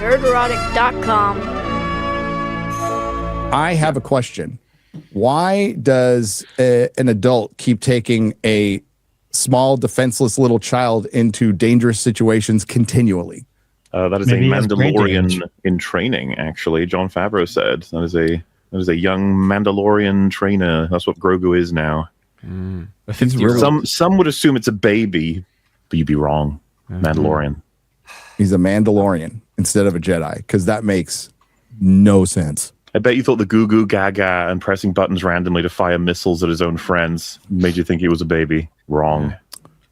nerderotic.com. I have a question. Why does an adult keep taking a small, defenseless little child into dangerous situations continually? That is Maybe a he has brain Mandalorian damage. in training, actually. John Favreau said that is a young Mandalorian trainer. That's what Grogu is now. Some would assume it's a baby, but you'd be wrong. Mandalorian. He's a Mandalorian instead of a Jedi, because that makes no sense. I bet you thought the goo goo gaga and pressing buttons randomly to fire missiles at his own friends made you think he was a baby. Wrong.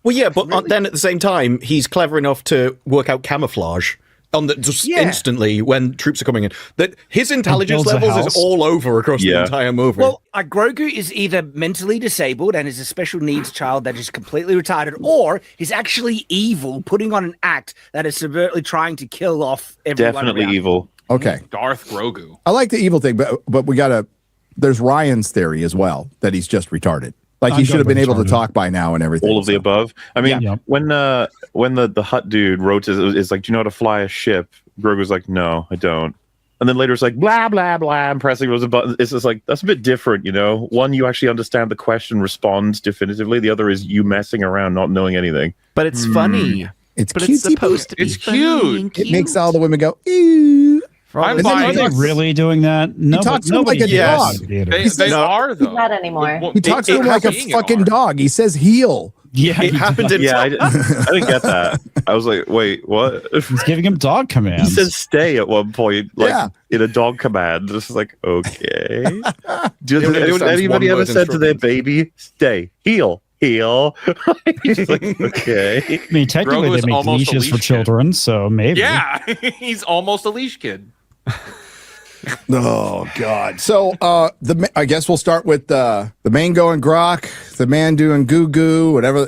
Well, yeah, but then at the same time, he's clever enough to work out camouflage on the, just instantly when troops are coming in. That his intelligence levels is all over across the entire movie. Well, Grogu is either mentally disabled and is a special needs child that is completely retarded, or he's actually evil, putting on an act that is overtly trying to kill off everyone. Definitely evil. Okay. Darth Grogu. I like the evil thing, but we gotta. There's Ryan's theory as well that he's just retarded. Like he should have been able to talk by now and everything. All of the above. I mean, when the Hutt dude wrote it's like, do you know how to fly a ship? Grogu's like, no, I don't. And then later it's like, blah, blah, blah, and pressing those buttons. It's just like, that's a bit different, you know? One, you actually understand the question, responds definitively. The other is you messing around, not knowing anything. But it's funny. It's but cutesy, it's supposed to be it's funny and It makes all the women go, ew. Are they really doing that? No, he talks to him like a dog. They are, though. Not anymore. He talks to him like a fucking dog. He says heel. Yeah, it happened in I didn't get that. I was like, wait, what? He's giving him dog commands. He says stay at one point, like in a dog command. This is like, okay. Anybody ever said to their baby, stay, heel? He's like, okay. I mean, technically they make leashes for children, so maybe. Yeah, he's almost a leash kid. Oh God! So I guess we'll start with the mango and grok, the man doing goo goo, whatever.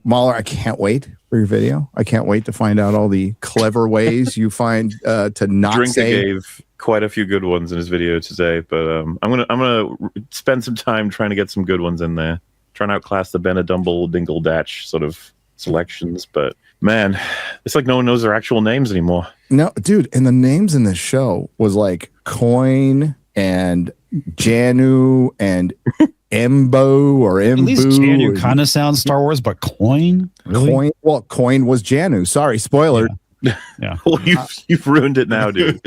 Mahler, I can't wait for your video. I can't wait to find out all the clever ways you find to not Drinker say. gave quite a few good ones in his video today, but I'm gonna spend some time trying to get some good ones in there. Trying to outclass the Benadumble Dingle Datch sort of selections, but man, it's like no one knows their actual names anymore. No, dude, and the names in this show was like Coin and Janu and Embo or Embu. At least Janu kind of sounds Star Wars, but Coin? Really? Coin? Well, Coin was Janu. Sorry, spoiler. Yeah. Well, you've ruined it now, dude.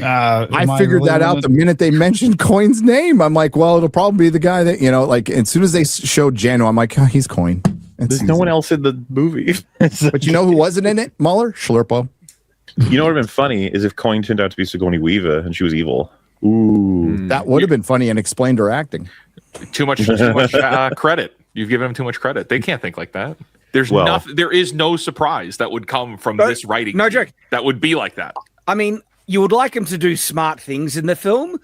I figured that out the minute they mentioned Coin's name. I'm like, well, it'll probably be the guy that, like as soon as they showed Janu, I'm like, oh, he's Coin. There's no one else in the movie. But you know who wasn't in it, Mueller? Schlurpo. You know what would have been funny is if Coin turned out to be Sigourney Weaver and she was evil. Ooh. That would have been funny and explained her acting. Too much credit. You've given him too much credit. They can't think like that. There is no surprise that would come from this writing. No joke. That would be like that. I mean, you would like him to do smart things in the film,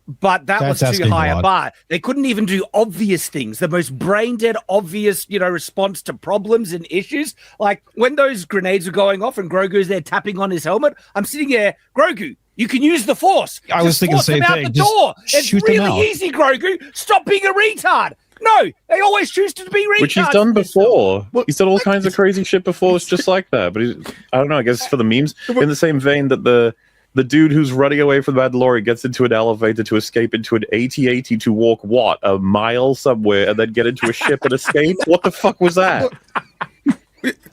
but that's was too high a bar. They couldn't even do obvious things, the most brain-dead, obvious, response to problems and issues. Like when those grenades were going off and Grogu's there tapping on his helmet, I'm sitting there, Grogu, you can use the Force. I was thinking the same thing. Out the door. It's really easy, Grogu. Stop being a retard. No, they always choose to be retards. Which he's done before. He's done all kinds of crazy shit before. It's just like that. But I don't know. I guess it's for the memes. In the same vein that the dude who's running away from the Mandalorian gets into an elevator to escape into an AT-AT to walk, a mile somewhere and then get into a ship and escape? What the fuck was that?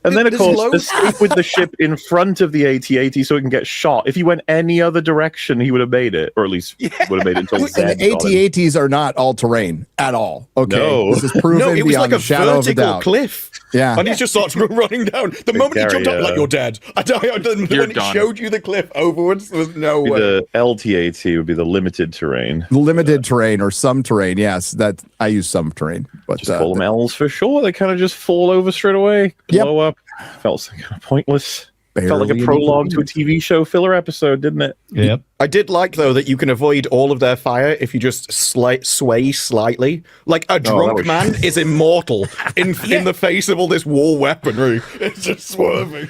And then, of course, escape with the ship in front of the AT-AT so it can get shot. If he went any other direction, he would have made it. Or at least would have made it until And the AT-ATs are not all-terrain at all. Okay. No. This is proven it was beyond like a the shadow of a vertical doubt. cliff. Yeah. And he just starts running down. The moment he jumped up, like, you're dead. When it showed you the cliff overwards, there was no way. The LT-AT would be the limited terrain. Limited terrain or some terrain. Yes, that I use some terrain. But just call them L's for sure. They kind of just fall over straight away, blow up. Felt kind of pointless. Felt like a prologue to a TV show filler episode, didn't it? Yep. I did like, though, that you can avoid all of their fire if you just sway slightly. Like, a drunk man is immortal in the face of all this war weaponry. It's just swerving.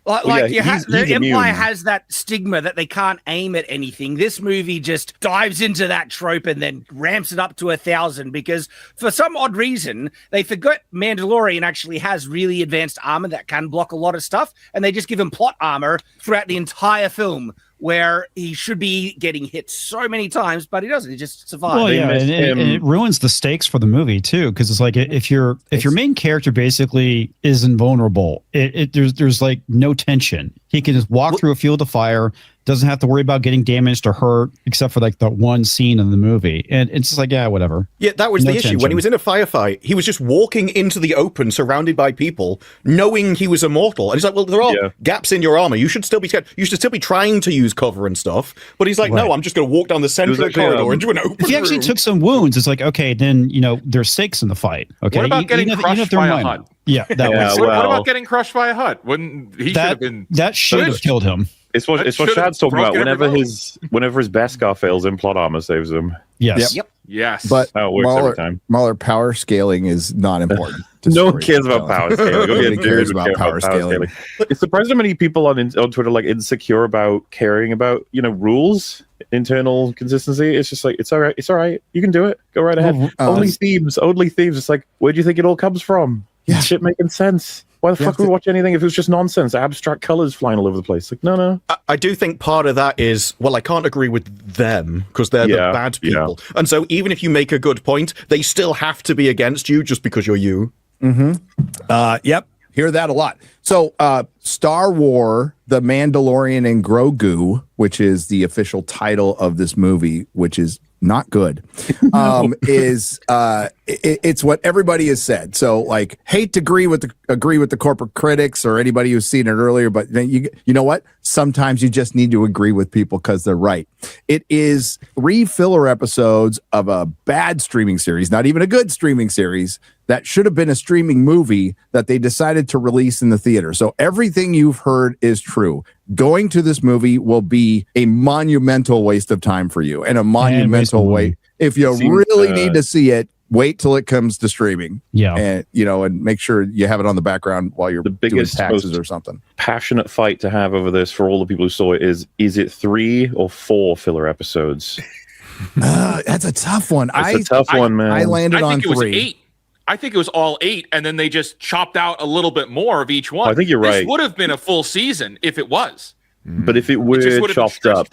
Like he's the immune. Empire has that stigma that they can't aim at anything. This movie just dives into that trope and then ramps it up to 1,000 because for some odd reason they forgot Mandalorian actually has really advanced armor that can block a lot of stuff, and they just give him plot armor throughout the entire film, where he should be getting hit so many times, but he doesn't. He just survives. Well, yeah, and it ruins the stakes for the movie too, because it's like if your main character basically is invulnerable, there's like no tension. He can just walk through a field of fire, doesn't have to worry about getting damaged or hurt, except for like the one scene in the movie, and it's just like, yeah, whatever. Yeah, that was the issue. When he was in a firefight, he was just walking into the open, surrounded by people, knowing he was immortal. And he's like, well, there are gaps in your armor. You should still be scared. You should still be trying to use cover and stuff. But he's like, no, I'm just going to walk down the center of the corridor into an open If he actually took some wounds, it's like, okay, then, there's stakes in the fight. Okay. What about getting crushed by a hut? Yeah, that was. What about getting crushed by a hut? That should have killed him. It's what Shad's talking about. Whenever his Beskar fails in, plot armor saves him. Yes. Yep. Yes. But that works every time. Mauler, power scaling is not important. No one cares about power scaling. Nobody cares about power scaling. It's surprising how many people on Twitter like insecure about caring about rules, internal consistency. It's just like it's all right. You can do it. Go right ahead. Only themes. It's like, where do you think it all comes from? Yeah. Shit making sense. Why the fuck would we watch anything if it was just nonsense? Abstract colors flying all over the place. Like, no. I do think part of that is, well, I can't agree with them because they're the bad people. Yeah. And so even if you make a good point, they still have to be against you just because you're you. Mm-hmm. Yep. Hear that a lot. So Star Wars, The Mandalorian and Grogu, which is the official title of this movie, which is not good, it's what everybody has said. So like, hate to agree with the corporate critics or anybody who's seen it earlier, but you know what? Sometimes you just need to agree with people because they're right. It is 3 filler episodes of a bad streaming series, not even a good streaming series, that should have been a streaming movie that they decided to release in the theater. So everything you've heard is true. Going to this movie will be a monumental waste of time for you, and a monumental wait. If you really need to see it, wait till it comes to streaming. Yeah. And and make sure you have it on the background while you're doing taxes or something. Passionate fight to have over this for all the people who saw it is it 3 or 4 filler episodes? That's a tough one. It's a tough one, man. I landed on 3. It was 8. I think it was all 8, and then they just chopped out a little bit more of each one. I think you're right. This would have been a full season if it was. But if it were chopped up,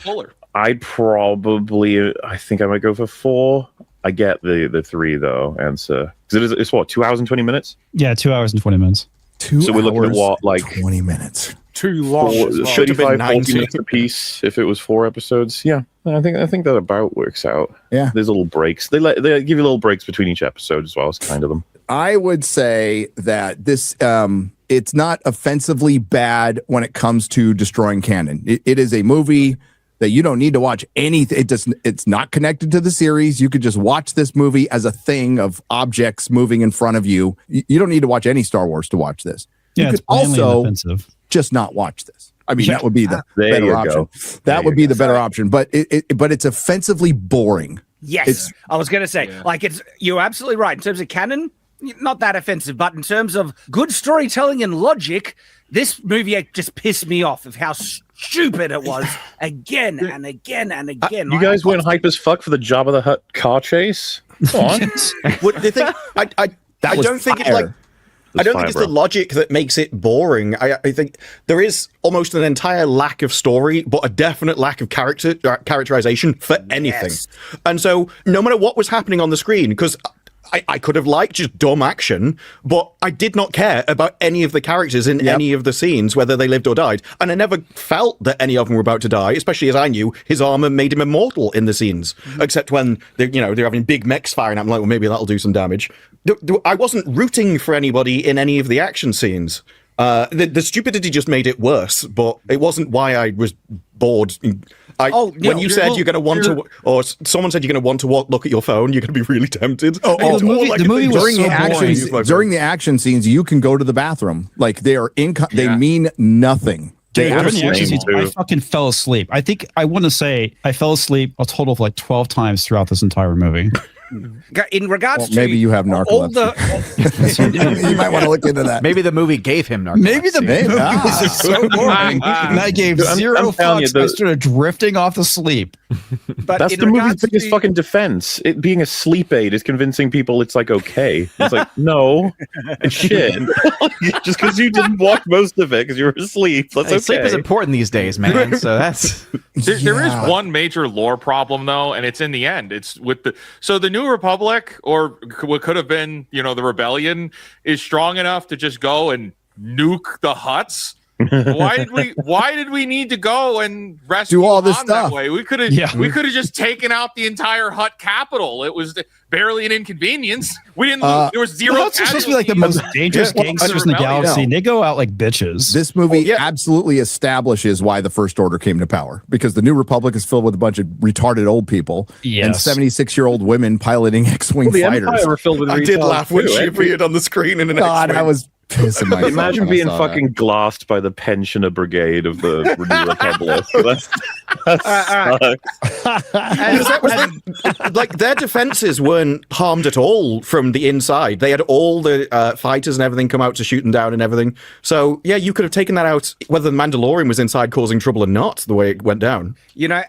I think I might go for 4. I get the 3 though answer, because it's what, 2 hours and 20 minutes? Yeah, 2 hours and 20 minutes. So we're looking at what, like 20 minutes. Too long. 35, 40 minutes a piece if it was 4 episodes. Yeah, I think that about works out. Yeah, there's little breaks. They give you little breaks between each episode as well as kind of them. I would say that this it's not offensively bad when it comes to destroying canon. It is a movie that you don't need to watch anything. It's not connected to the series. You could just watch this movie as a thing of objects moving in front of you. You don't need to watch any Star Wars to watch this. Yeah, you could also just not watch this. I mean, that would be the better option. That would be the better option. But it's offensively boring. Yes, I was going to say, you're absolutely right. In terms of canon, not that offensive, but in terms of good storytelling and logic, this movie just pissed me off of how stupid it was again and again and again. You guys weren't hype as fuck for the Jabba the Hutt car chase? Come on. I don't think it's the logic that makes it boring. I think there is almost an entire lack of story, but a definite lack of characterization for anything. And so no matter what was happening on the screen, because I could have liked just dumb action, but I did not care about any of the characters in any of the scenes, whether they lived or died. And I never felt that any of them were about to die, especially as I knew his armor made him immortal in the scenes, except when they're having big mechs firing. I'm like, well, maybe that'll do some damage. I wasn't rooting for anybody in any of the action scenes. The stupidity just made it worse, but it wasn't why I was bored. When you said you're going to want to, or someone said you're going to want to look at your phone, you're going to be really tempted. The movie was during the action scenes, you can go to the bathroom. Like they mean nothing. I fucking fell asleep. I think I want to say I fell asleep a total of like 12 times throughout this entire movie. in regards to maybe you have narcolepsy. You might want to look into that. Maybe the movie gave him narcolepsy. Maybe the movie was so boring. And I gave zero fucks. I started drifting off to sleep. But that's the movie's biggest fucking defense. It being a sleep aid is convincing people it's like okay. It's like no, it's shit. Just because you didn't watch most of it because you were asleep. That's okay. Sleep is important these days, man. So that's there is one major lore problem though, and it's in the end. It's with the New Republic, or what could have been, the Rebellion, is strong enough to just go and nuke the Hutts. Why did we need to go and rescue all this Han stuff that way? We could have just taken out the entire Hutt capital. It was barely an inconvenience. We didn't there was zero. The Hutts are supposed to be like the most dangerous gangsters in the galaxy. And they go out like bitches. This movie absolutely establishes why the First Order came to power, because the New Republic is filled with a bunch of retarded old people and 76-year-old women piloting X-wing fighters. I did laugh when she appeared on the screen in an God, X-wing. I was pissing myself. Imagine being fucking glassed by the pensioner brigade of the New Republic. Like their defenses weren't harmed at all from the inside. They had all the fighters and everything come out to shoot them down and everything. So yeah, you could have taken that out whether the Mandalorian was inside causing trouble or not. The way it went down.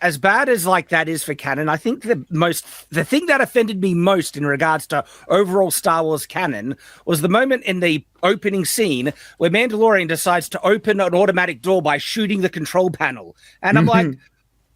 As bad as like that is for canon, I think the thing that offended me most in regards to overall Star Wars canon was the moment in the opening scene where Mandalorian decides to open an automatic door by shooting the control panel. And I'm like,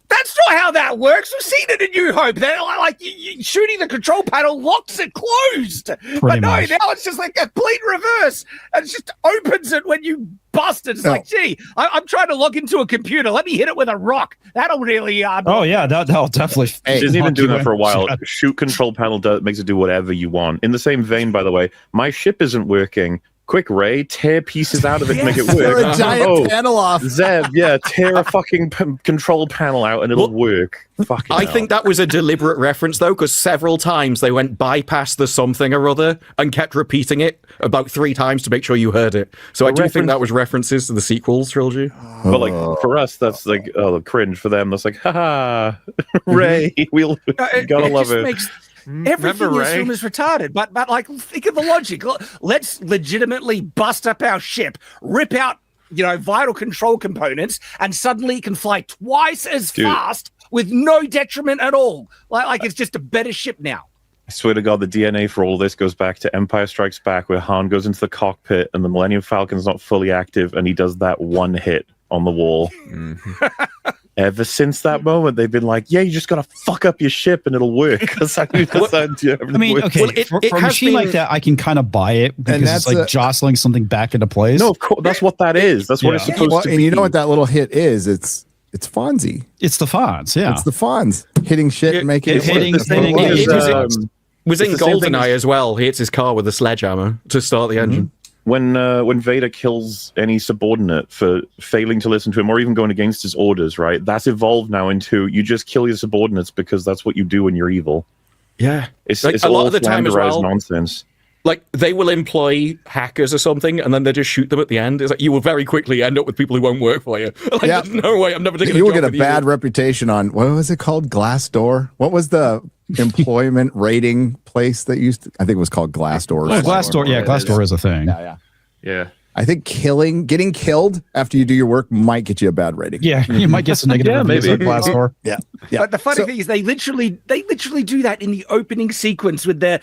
that's not how that works. We've seen it in New Hope. They're like shooting the control panel locks it closed. But no, now it's just like a complete reverse. And it just opens it when you bust it. It's like, gee, I'm trying to log into a computer. Let me hit it with a rock. That'll really... that'll definitely... Hey, isn't even doing that for a while. Shoot control panel makes it do whatever you want. In the same vein, by the way, my ship isn't working. Quick, Ray, tear pieces out of it to make it work. Tear a giant panel off. Zeb, tear a fucking control panel out and it'll work. I think that was a deliberate reference, though, because several times they went bypass the something or other and kept repeating it about 3 times to make sure you heard it. So I do think that was references to the sequels trilogy. But like for us, that's like cringe. For them, that's like, haha, Ray, we'll gotta love it. Everything in this film is retarded, but like think of the logic. Let's legitimately bust up our ship, rip out vital control components, and suddenly it can fly twice as fast with no detriment at all. Like it's just a better ship now. I swear to God, the DNA for all this goes back to Empire Strikes Back, where Han goes into the cockpit and the Millennium Falcon's not fully active, and he does that one hit on the wall. Ever since that moment, they've been like, you just gotta fuck up your ship and it'll work. I mean, okay, for a machine like that, I can kind of buy it because it's like jostling something back into place. No, of course, that's what that is. That's what it's supposed to be. And you know what that little hit is? It's Fonzie. It's the Fonz, yeah. It's the Fonz hitting shit and making it was in GoldenEye as well. He hits his car with a sledgehammer to start the engine. When Vader kills any subordinate for failing to listen to him or even going against his orders, right? That's evolved now into you just kill your subordinates because that's what you do when you're evil. Yeah, it's like, a lot of the time as well. Nonsense. Like they will employ hackers or something, and then they just shoot them at the end. It's like you will very quickly end up with people who won't work for you. Like, there's no way. I'm never taking. You will get a bad reputation on what was it called? Glassdoor. What was the employment rating place that used to? I think it was called Glassdoor. Glassdoor. Yeah, Glassdoor is a thing. Yeah. I think getting killed after you do your work might get you a bad rating. Yeah, you might get some negative reviews on Glassdoor. Yeah. But the funny thing is they literally do that in the opening sequence with their,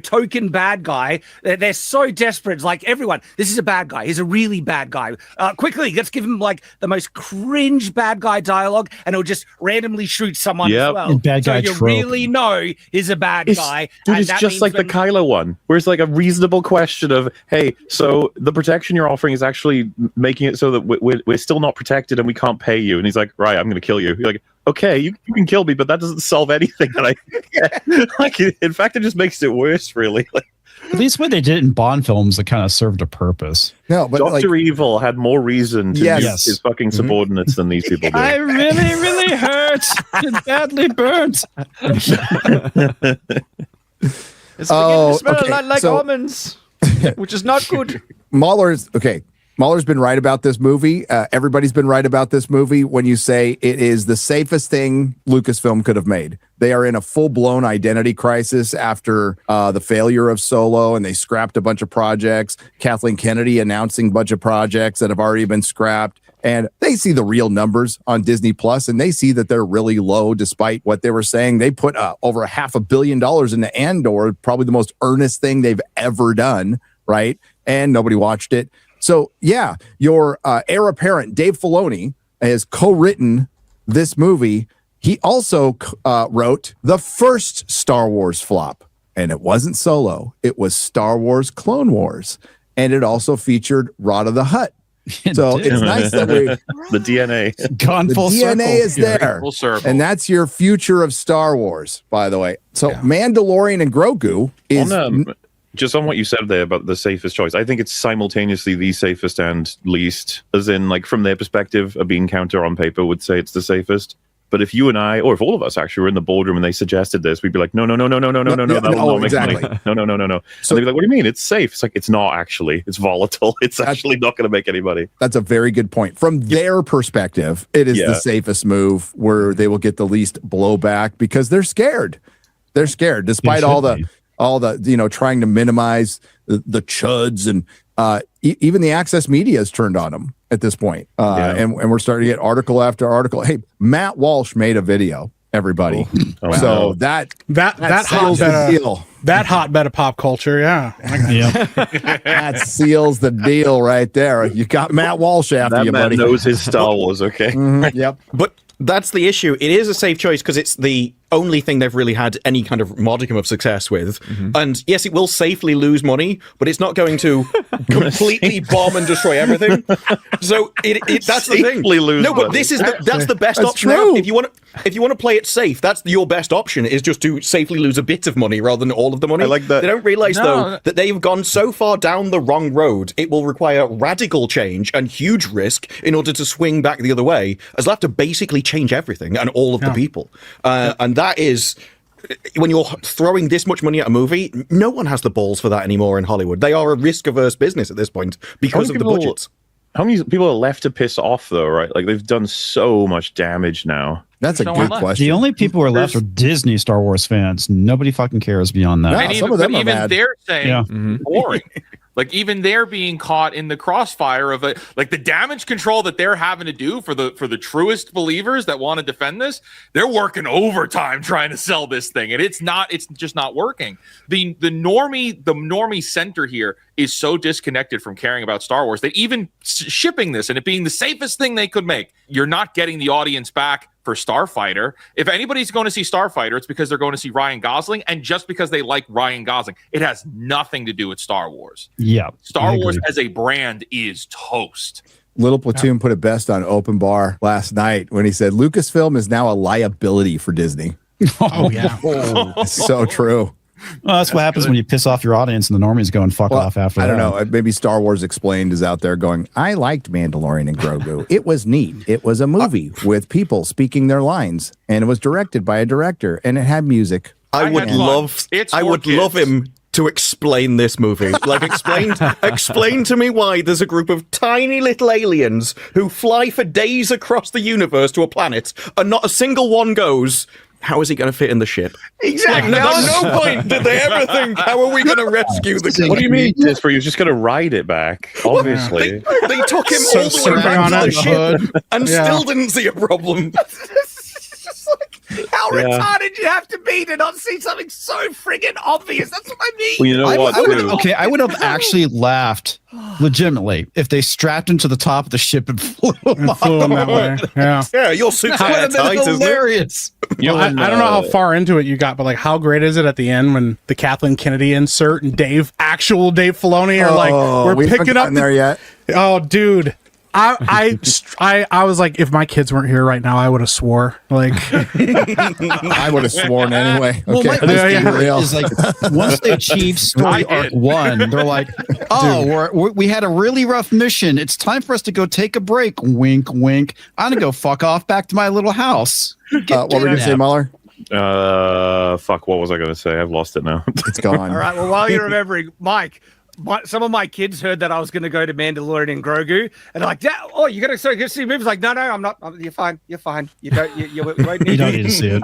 token bad guy. They're so desperate. It's like, everyone, this is a bad guy. He's a really bad guy. Quickly, let's give him like the most cringe bad guy dialogue, and he'll just randomly shoot someone as well. And bad guy so you trope. Really know he's a bad guy. Dude, it's just like the Kylo one, where it's like a reasonable question of, hey, so the protection you're offering is actually making it so that we're still not protected and we can't pay you. And he's like, right, I'm going to kill you. You're like, okay, you can kill me, but that doesn't solve anything. In fact, it just makes it worse, really. At least what they did in Bond films, it kind of served a purpose. No, but Dr. Evil had more reason to use his fucking subordinates than these people do. I really, really hurt and badly burnt. It's beginning to smell like almonds, which is not good. Mauler's okay. Mahler's been right about this movie. Everybody's been right about this movie when you say it is the safest thing Lucasfilm could have made. They are in a full-blown identity crisis after the failure of Solo, and they scrapped a bunch of projects. Kathleen Kennedy announcing a bunch of projects that have already been scrapped. And they see the real numbers on Disney Plus, and they see that they're really low despite what they were saying. They put over $500 million into Andor, probably the most earnest thing they've ever done, right? And nobody watched it. So, yeah, your heir apparent, Dave Filoni, has co-written this movie. He also wrote the first Star Wars flop, and it wasn't Solo. It was Star Wars Clone Wars, and it also featured Rod of the Hutt. So it's nice that the DNA gone the full DNA circle. is there, Full circle. and that's your future of Star Wars, by the way. So Mandalorian and Grogu is just on what you said there about the safest choice. I think it's simultaneously the safest and least, as in, like, from their perspective, a bean counter on paper would say it's the safest. But if you and I, or if all of us actually were in the boardroom and they suggested this, we'd be like, no, that'll not make money. No. So they'd be like, what do you mean? It's safe. It's like, it's not actually. It's volatile. It's actually not going to make any money. That's a very good point. From their perspective, it is the safest move where they will get the least blowback because they're scared. They're scared, despite all the trying to minimize the chuds and even the access media has turned on them at this point. And we're starting to get article after article. Hey, Matt Walsh made a video, everybody. So that hotbed of pop culture, that seals the deal right there. You got Matt Walsh after that you, man buddy. knows his Star Wars, okay? Yep. But that's the issue. It is a safe choice because it's the only thing they've really had any kind of modicum of success with. And yes, it will safely lose money, but it's not going to completely bomb and destroy everything. So that's the thing. No, but this is that's the best option. True. If you want to play it safe, that's your best option, is just to safely lose a bit of money rather than all of the money. I like that. They don't realize though that they've gone so far down the wrong road. It will require radical change and huge risk in order to swing back the other way, as they'll have to basically change everything and all of the people. And that is, when you're throwing this much money at a movie, no one has the balls for that anymore in Hollywood. They are a risk-averse business at this point because of the budgets. How many people are left to piss off, though, right? Like, they've done so much damage now. That's a good question. The only people who are left are Disney Star Wars fans. Nobody fucking cares beyond that. No, And some of them are even mad. they're saying boring. Like, even they're being caught in the crossfire of like the damage control that they're having to do for the truest believers that want to defend this. They're working overtime trying to sell this thing, and it's just not working. The normie center here is so disconnected from caring about Star Wars that even shipping this and it being the safest thing they could make, you're not getting the audience back for Starfighter. If anybody's going to see Starfighter, it's because they're going to see Ryan Gosling, and just because they like Ryan Gosling. It has nothing to do with Star Wars. Yeah. Star Wars as a brand is toast. Little Platoon put it best on Open Bar last night when he said Lucasfilm is now a liability for Disney. Oh yeah. It's so true. Well, that's what happens when you piss off your audience and the normies go and fuck off after I that. don't know. Maybe Star Wars Explained is out there going, I liked Mandalorian and Grogu. It was neat. It was a movie with people speaking their lines, and it was directed by a director, and it had music. I would love him to explain this movie. Like, explain to me why there's a group of tiny little aliens who fly for days across the universe to a planet, and not a single one goes, how is he going to fit in the ship? Exactly. Like, at no point did they ever think, how are we going to rescue the What do you mean? This for you? Just going to ride it back, obviously. They took him all the way back to the ship and still didn't see a problem. How retarded you have to be to not see something so friggin' obvious? That's what I mean. Well, you know what? I would have actually laughed legitimately if they strapped him to the top of the ship and flew him that way. Yeah, your suit's That would have been hilarious. Well, I don't know how far into it you got, but like, how great is it at the end when the Kathleen Kennedy insert and actual Dave Filoni are like, we're picking up there yet. Oh, dude. I was like, if my kids weren't here right now, I would have swore. Like, I would have sworn anyway. Well, Okay, is like once they achieve story arc 1, they're like, we had a really rough mission. It's time for us to go take a break. Wink, wink. I'm gonna go fuck off back to my little house. what were you gonna say, Mueller? Fuck. What was I going to say? I've lost it now. It's gone. All right. Well, while you're remembering, Mike, some of my kids heard that I was going to go to Mandalorian and Grogu, and they're like, "Oh, you got to go see movies?" Like, no, I'm not. You're fine. You're fine. You don't. You won't need. You don't need to see it.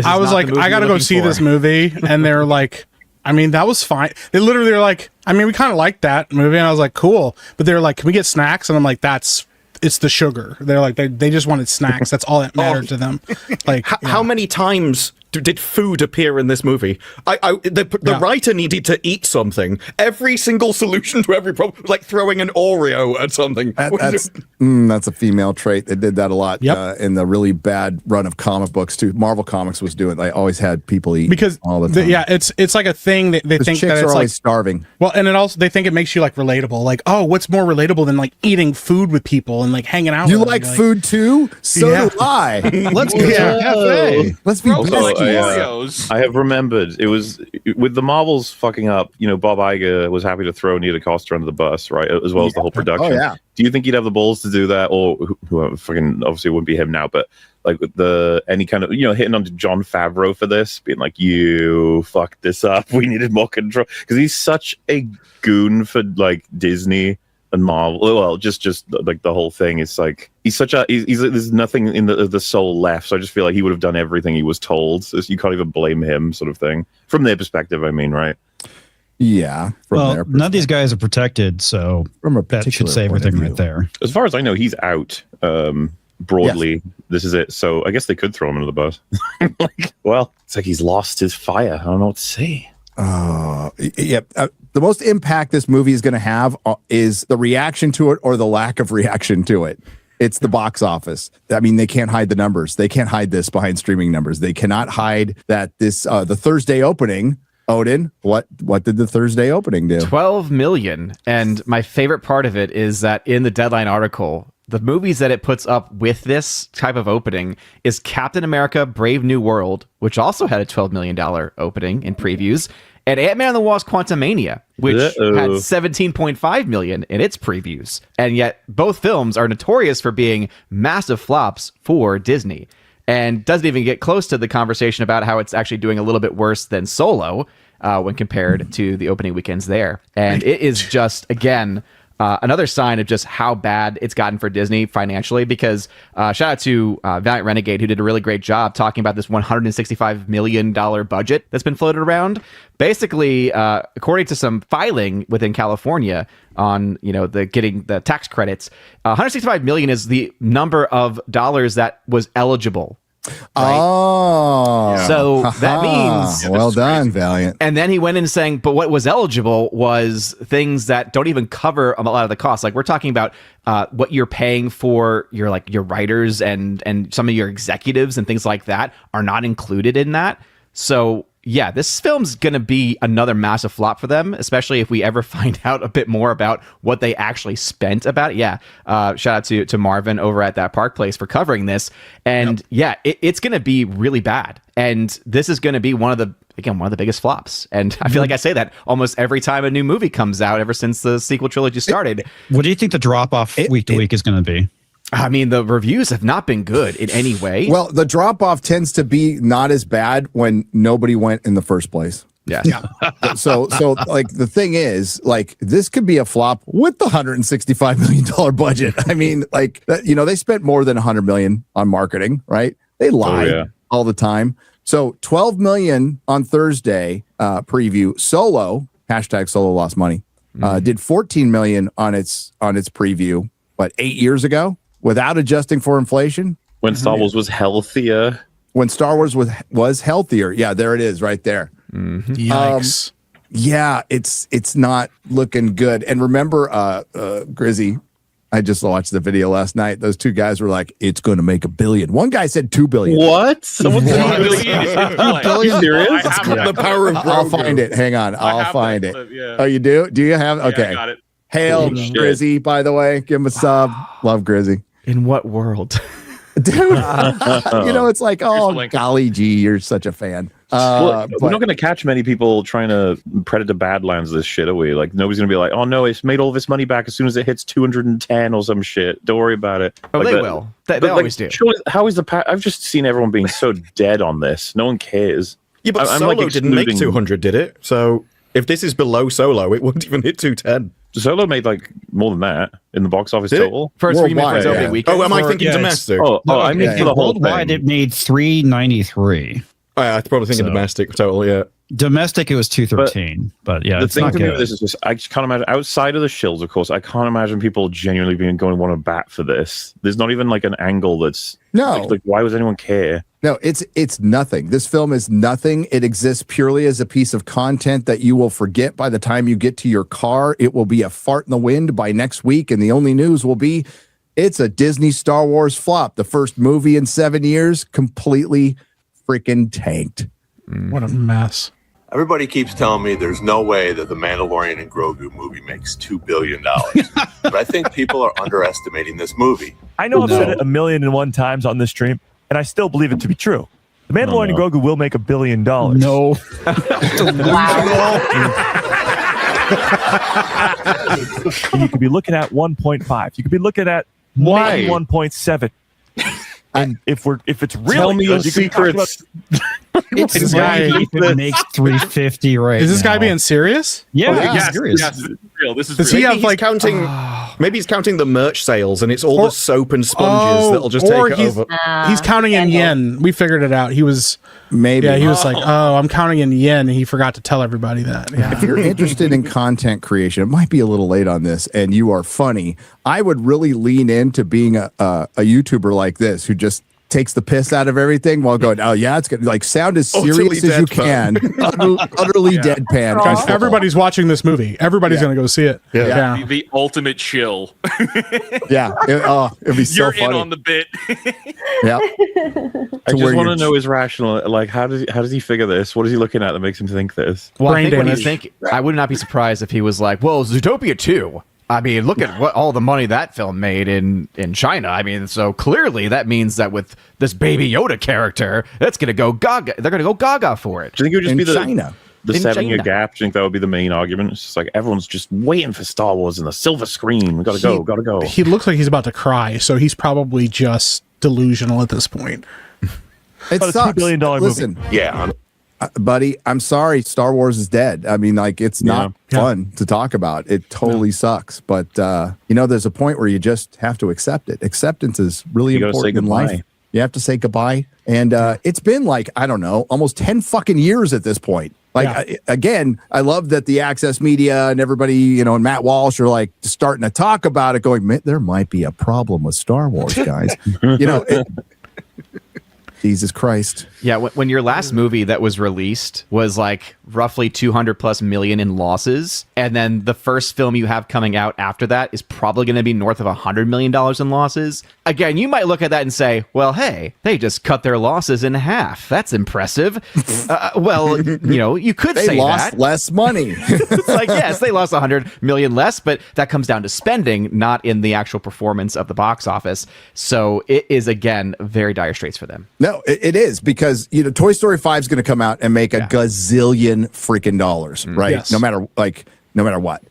I was like, I got to go see this movie, and they're like, I mean, that was fine. They literally were like, I mean, we kind of liked that movie, and I was like, cool. But they're like, can we get snacks? And I'm like, it's the sugar. They're like, they just wanted snacks. That's all that mattered to them. Like, how many times did food appear in this movie? The writer needed to eat something. Every single solution to every problem, like throwing an Oreo at something. That's a female trait. They did that a lot in the really bad run of comic books too. Marvel Comics was doing. They always had people eat because all the time. It's like a thing that they think chicks that it's are always like starving. Well, and it also they think it makes you like relatable. Like, oh, what's more relatable than like eating food with people and like hanging out? You with like them? food too? So do I. Let's go to a cafe. Let's be Oreos. I have remembered it was with the Marvels fucking up. You know, Bob Iger was happy to throw Neil DaCosta under the bus, right? As well as the whole production. Oh, yeah. Do you think he'd have the balls to do that, or who fucking obviously it wouldn't be him now, but like any kind of hitting onto Jon Favreau for this, being like, you fucked this up. We needed more control because he's such a goon for like Disney and Marvel. Well, just like the whole thing is like he's there's nothing in the soul left. So I just feel like he would have done everything he was told. So you can't even blame him, sort of thing, from their perspective. I mean, right? Yeah. Well, none of these guys are protected, so from a that should say everything right there. As far as I know, he's out. Broadly, This is it. So I guess they could throw him under the bus. Well, it's like he's lost his fire. I don't know what to say. The most impact this movie is going to have is the reaction to it or the lack of reaction to it. It's the box office. I mean, they can't hide the numbers. They can't hide this behind streaming numbers. They cannot hide that this the Thursday opening. Odin, what did the Thursday opening do? 12 million. And my favorite part of it is that in the Deadline article, the movies that it puts up with this type of opening is Captain America: Brave New World, which also had a $12 million opening in previews, and Ant-Man and the Wasp: Quantumania, which had 17.5 million in its previews. And yet both films are notorious for being massive flops for Disney, and doesn't even get close to the conversation about how it's actually doing a little bit worse than Solo when compared to the opening weekends there. And it is just, again, another sign of just how bad it's gotten for Disney financially, because shout out to Valiant Renegade, who did a really great job talking about this $165 million budget that's been floated around. Basically, according to some filing within California on getting the tax credits, 165 million is the number of dollars that was eligible. Right? Oh, so that means well done, Valiant. And then he went in saying, but what was eligible was things that don't even cover a lot of the costs. Like we're talking about what you're paying for your writers and some of your executives and things like that are not included in that. So yeah, this film's going to be another massive flop for them, especially if we ever find out a bit more about what they actually spent about it. Yeah. Shout out to Marvin over at that Park Place for covering this. And it's going to be really bad. And this is going to be one of the biggest flops. And I feel like I say that almost every time a new movie comes out ever since the sequel trilogy started. What do you think the drop off week to week is going to be? I mean, the reviews have not been good in any way. Well, the drop off tends to be not as bad when nobody went in the first place. Yeah. So like the thing is, like this could be a flop with the $165 million budget. I mean, like they spent more than $100 million on marketing, right? They lie all the time. So 12 million on Thursday preview. Solo #Solo lost money. Did 14 million on its preview. 8 years ago? Without adjusting for inflation? When Star Wars was healthier. When Star Wars was healthier. Yeah, there it is right there. Mm-hmm. Yikes. Yeah, it's not looking good. And remember, Grizzy, I just watched the video last night. Those two guys were like, it's going to make $1 billion. One guy said $2 billion. What? Someone said $1 billion? Are you serious? The power of I'll find it. Hang on. I'll find it. Oh, you do? Do you have? Okay. Yeah, I got it. Hail Grizzy, by the way. Give him a sub. Love Grizzy. In what world? Dude, it's like, oh, golly gee, you're such a fan. We're not going to catch many people trying to Predator Badlands this shit, are we? Like, nobody's going to be like, oh, no, it's made all this money back as soon as it hits 210 or some shit. Don't worry about it. Oh, like, they will. They always do. Surely, how is I've just seen everyone being so dead on this. No one cares. Yeah, but Solo didn't make 200, did it? So If this is below Solo, it wouldn't even hit 210. Solo made like more than that in the box office total. First opening weekend. Oh, am I thinking domestic? I mean for the whole worldwide, thing. it made 393. I'm probably thinking domestic total, yeah. Domestic, it was 213. But yeah, the it's thing not to me good. with this is just I just can't imagine outside of the shills, of course. I can't imagine people genuinely going to want to bat for this. There's not even like an angle that's like why would anyone care? No, it's nothing. This film is nothing. It exists purely as a piece of content that you will forget by the time you get to your car. It will be a fart in the wind by next week, and the only news will be it's a Disney Star Wars flop. The first movie in 7 years, completely freaking tanked. What a mess. Everybody keeps telling me there's no way that the Mandalorian and Grogu movie makes $2 billion. But I think people are underestimating this movie. I know I've said it 1,000,001 times on this stream, and I still believe it to be true. The Mandalorian and Grogu will make $1 billion. No. You could be looking at 1.5. You could be looking at maybe 1.7. And if it's really Tell me your good, you can talk about secrets. It's it makes 350 right Is this now. guy being serious? Yeah, Yes, serious. yes, this is real. This is Does real. he Maybe have he's like counting. Maybe he's counting the merch sales, and it's all the soap and sponges that'll just take it over. He's counting in yen. We figured it out. He was Maybe. he was like, "Oh, I'm counting in yen." He forgot to tell everybody that. Yeah. If you're interested in content creation, it might be a little late on this, and you are funny, I would really lean into being a YouTuber like this who just takes the piss out of everything while going, oh yeah, it's good. Like sound as serious as you can, utterly deadpan. Guys, everybody's watching this movie. Everybody's going to go see it. Yeah. The ultimate chill. Yeah. It'd be so You're funny. in on the bit. Yeah. I just want to know his rational. Like, how does he figure this? What is he looking at that makes him think this? Well, I Brain think when you damage. think, I would not be surprised if he was like, well, Zootopia 2. I mean, look at what all the money that film made in China. I mean, so clearly that means that with this Baby Yoda character, that's going to go gaga. They're going to go gaga for it. Do you think it would just In be China. the In 7 year China. gap? Do you think that would be the main argument? It's just like everyone's just waiting for Star Wars and the silver screen. We gotta go. He looks like he's about to cry, so he's probably just delusional at this point. It But it's a $2 sucks. billion movie. Listen, Yeah. buddy, I'm sorry. Star Wars is dead. I mean, like, it's not fun to talk about. It totally sucks. But, there's a point where you just have to accept it. Acceptance is really You gotta say important in life. goodbye. You have to say goodbye. And it's been like, I don't know, almost 10 fucking years at this point. Like, again, I love that the Access Media and everybody, and Matt Walsh are like starting to talk about it, going, there might be a problem with Star Wars, guys. Jesus Christ. Yeah, when your last movie that was released was like roughly 200+ million in losses, and then the first film you have coming out after that is probably going to be north of $100 million in losses. Again, you might look at that and say, well, hey, they just cut their losses in half. That's impressive. You could They say lost that. less money. It's like, yes, they lost 100 million less, but that comes down to spending, not in the actual performance of the box office. So it is, again, very dire straits for them. No, it is, because Toy Story 5 is going to come out and make a gazillion freaking dollars, right? Yes. No matter what.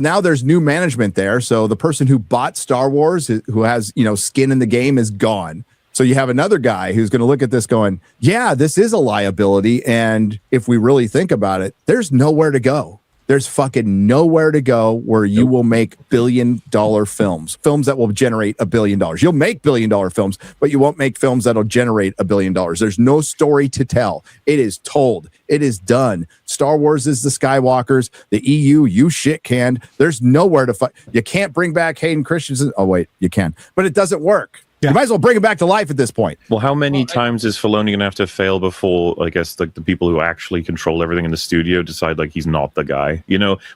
Now there's new management there, so the person who bought Star Wars, who has skin in the game, is gone. So you have another guy who's going to look at this going, yeah, this is a liability, and if we really think about it, there's nowhere to go. There's fucking nowhere to go where you will make billion-dollar films that will generate $1 billion. You'll make billion-dollar films, but you won't make films that'll generate $1 billion. There's no story to tell. It is told. It is done. Star Wars is the Skywalkers. The EU, you shit canned. There's nowhere to fight. You can't bring back Hayden Christensen. Oh, wait, you can. But it doesn't work. Yeah. You might as well bring him back to life at this point. Well, how many times is Filoni going to have to fail before, I guess, like the people who actually control everything in the studio decide like he's not the guy?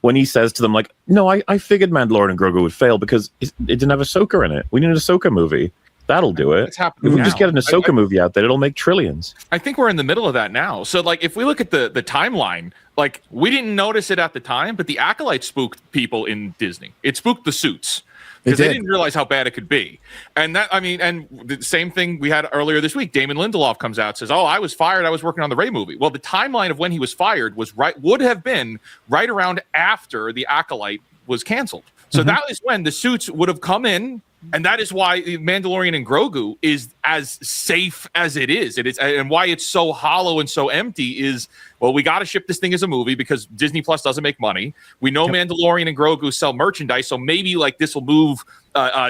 When he says to them like, no, I figured Mandalorian and Grogu would fail because it didn't have Ahsoka in it. We need an Ahsoka movie. That'll do it. It's happening If we now. just get an Ahsoka movie out there, it'll make trillions. I think we're in the middle of that now. So, like, if we look at the timeline, like, we didn't notice it at the time, but the Acolyte spooked people in Disney. It spooked the suits. Because they didn't realize how bad it could be. And the same thing we had earlier this week. Damon Lindelof comes out, says, oh, I was fired. I was working on the Rey movie. Well, the timeline of when he was fired would have been right around after the Acolyte was canceled. So that is when the suits would have come in, And that is why Mandalorian and Grogu is as safe as it is. It is, and why it's so hollow and so empty is, well, we got to ship this thing as a movie because Disney Plus doesn't make money. We know Mandalorian and Grogu sell merchandise, so maybe like this will move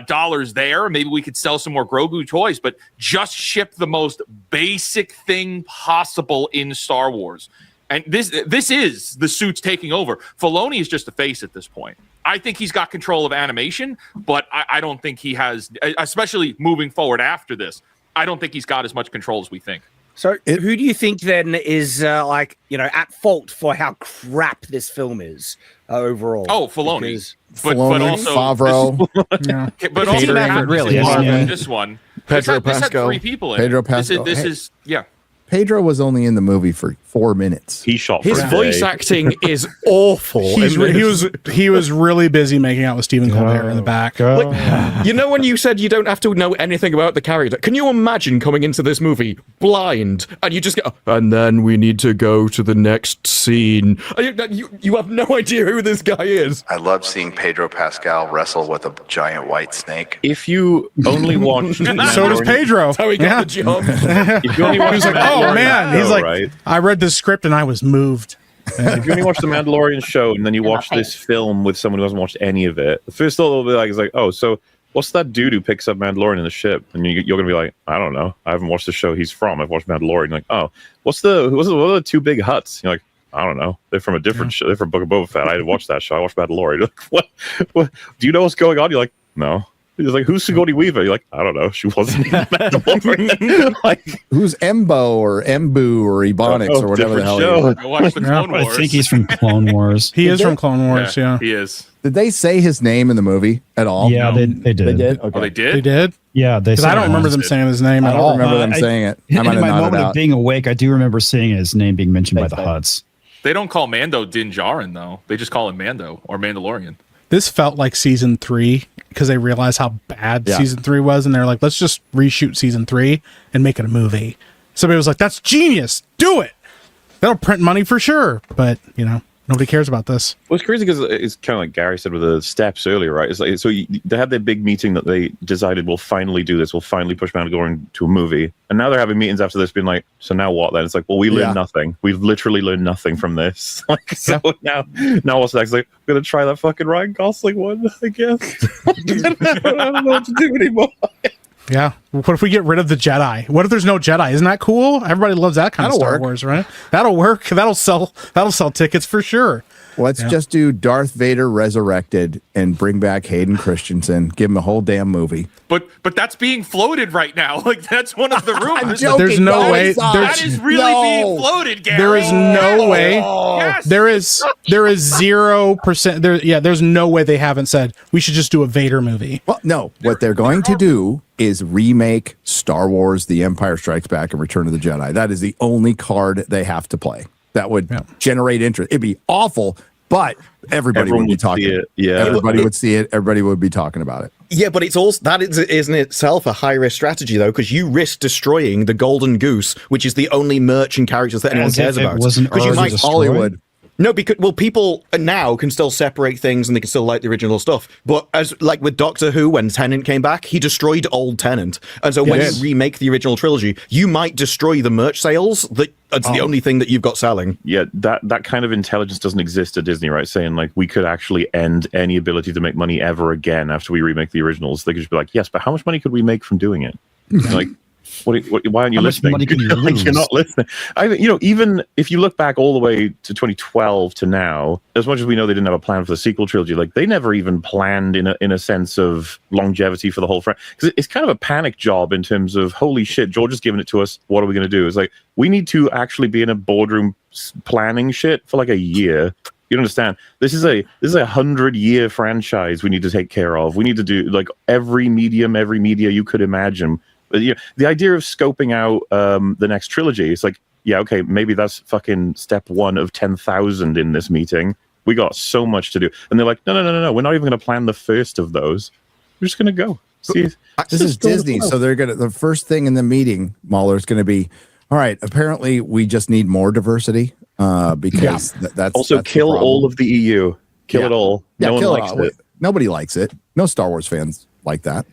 dollars there. Maybe we could sell some more Grogu toys, but just ship the most basic thing possible in Star Wars. And this is the suits taking over. Filoni is just a face at this point. I think he's got control of animation, but I don't think he has, especially moving forward after this, I don't think he's got as much control as we think. So who do you think then is at fault for how crap this film is overall? Oh, Filoni. But also Favreau. but also really. This one. Pedro this had Pascal. 3 people in Pedro it. Pascal. This is Pedro was only in the movie for 4 minutes. He shot His for a voice day. acting is awful. He was really busy making out with Stephen Colbert in the back. Like, you know when you said you don't have to know anything about the character? Can you imagine coming into this movie blind and you just go, and then we need to go to the next scene? You have no idea who this guy is. I love seeing Pedro Pascal wrestle with a giant white snake. If you only watched, So does Pedro. How he got the job. If you only watched He's like, oh Mandalorian man. show, He's like, right? I read the script and I was moved. If you only watch the Mandalorian show and then you watch this film with someone who hasn't watched any of it, the first thought will be like, oh, so what's that dude who picks up Mandalorian in the ship? And you're gonna be like, I don't know. I haven't watched the show he's from. I've watched Mandalorian. You're like, oh, what are the 2 big huts? You're like, I don't know. They're from a different show. They're from Book of Boba Fett. I didn't watch that show. I watched Mandalorian. You're like, what? Do you know what's going on? You're like, no. He's like, who's Sigourney Weaver? You're like, I don't know. She wasn't in Mandalorian. Like, who's Embo or Embu or Ebonics or whatever the hell he is? I watched the Clone Wars. I think he's from Clone Wars. He is from Clone Wars, yeah. He is. Did they say his name in the movie at all? Yeah, they did. They did? Okay. Oh, they did? They did? Yeah, they. Because I don't remember them saying his name I at don't all. remember them saying it. I In might have my nodded moment of out. being awake, I do remember seeing his name being mentioned by the Hutts. They don't call Mando Din Djarin, though. They just call him Mando or Mandalorian. This felt like season 3 because they realized how bad season 3 was, and they're like, let's just reshoot season 3 and make it a movie. Somebody was like, that's genius. Do it. That'll print money for sure. But, nobody cares about this. well, it's crazy because it's kind of like Gary said with the steps earlier, right? It's like, so they had their big meeting that they decided we'll finally do this. We'll finally push Mandalorian to a movie. And now they're having meetings after this being like, so now what then? It's like, well, we learned nothing. We've literally learned nothing from this. Like, so now what's next? Like, we're going to try that fucking Ryan Gosling one, I guess. I don't know what to do anymore. Yeah. What if we get rid of the Jedi? What if there's no Jedi? Isn't that cool? Everybody loves that kind of Star Wars, right? That'll work. That'll sell tickets for sure. Let's just do Darth Vader resurrected and bring back Hayden Christensen. Give him a whole damn movie. But that's being floated right now. Like, that's one of the rumors. There's no way. That is really being floated, Gary. There is no way. Yes. There is 0%. There's no way they haven't said we should just do a Vader movie. Well, no. What they're going to do is remake Star Wars: The Empire Strikes Back and Return of the Jedi. That is the only card they have to play. That would generate interest. It'd be awful, but everyone would be talking. See it. Yeah, everybody would see it. Everybody would be talking about it. Yeah, but it's also that is in itself a high risk strategy, though, because you risk destroying the golden goose, which is the only merch and characters that anyone cares about. Because you might Hollywood. No, because people now can still separate things and they can still like the original stuff. But as like with Doctor Who, when Tennant came back, he destroyed old Tennant, and so when you remake the original trilogy, you might destroy the merch sales. That's the only thing that you've got selling. Yeah, that kind of intelligence doesn't exist at Disney, right? Saying like we could actually end any ability to make money ever again after we remake the originals. They could just be like, yes, but how much money could we make from doing it? Like. Why aren't you listening? Money can you like, you're not listening. Even if you look back all the way to 2012 to now, as much as we know they didn't have a plan for the sequel trilogy, like they never even planned in a sense of longevity for the whole franchise. Because it's kind of a panic job in terms of holy shit, George has given it to us. What are we going to do? It's like we need to actually be in a boardroom planning shit for like a year. You understand? This is a 100-year franchise we need to take care of. We need to do like every media you could imagine. But the idea of scoping out the next trilogy, it's like, yeah, okay, maybe that's fucking step 1 of 10,000 in this meeting. We got so much to do. And they're like, no, we're not even going to plan the first of those. We're just going to go. See, this is Disney, so they're going to, the first thing in the meeting, Mahler, is going to be, all right, apparently we just need more diversity because that's also that's kill all of the EU. Kill it all. Yeah, no one likes it. Nobody likes it. No Star Wars fans like that.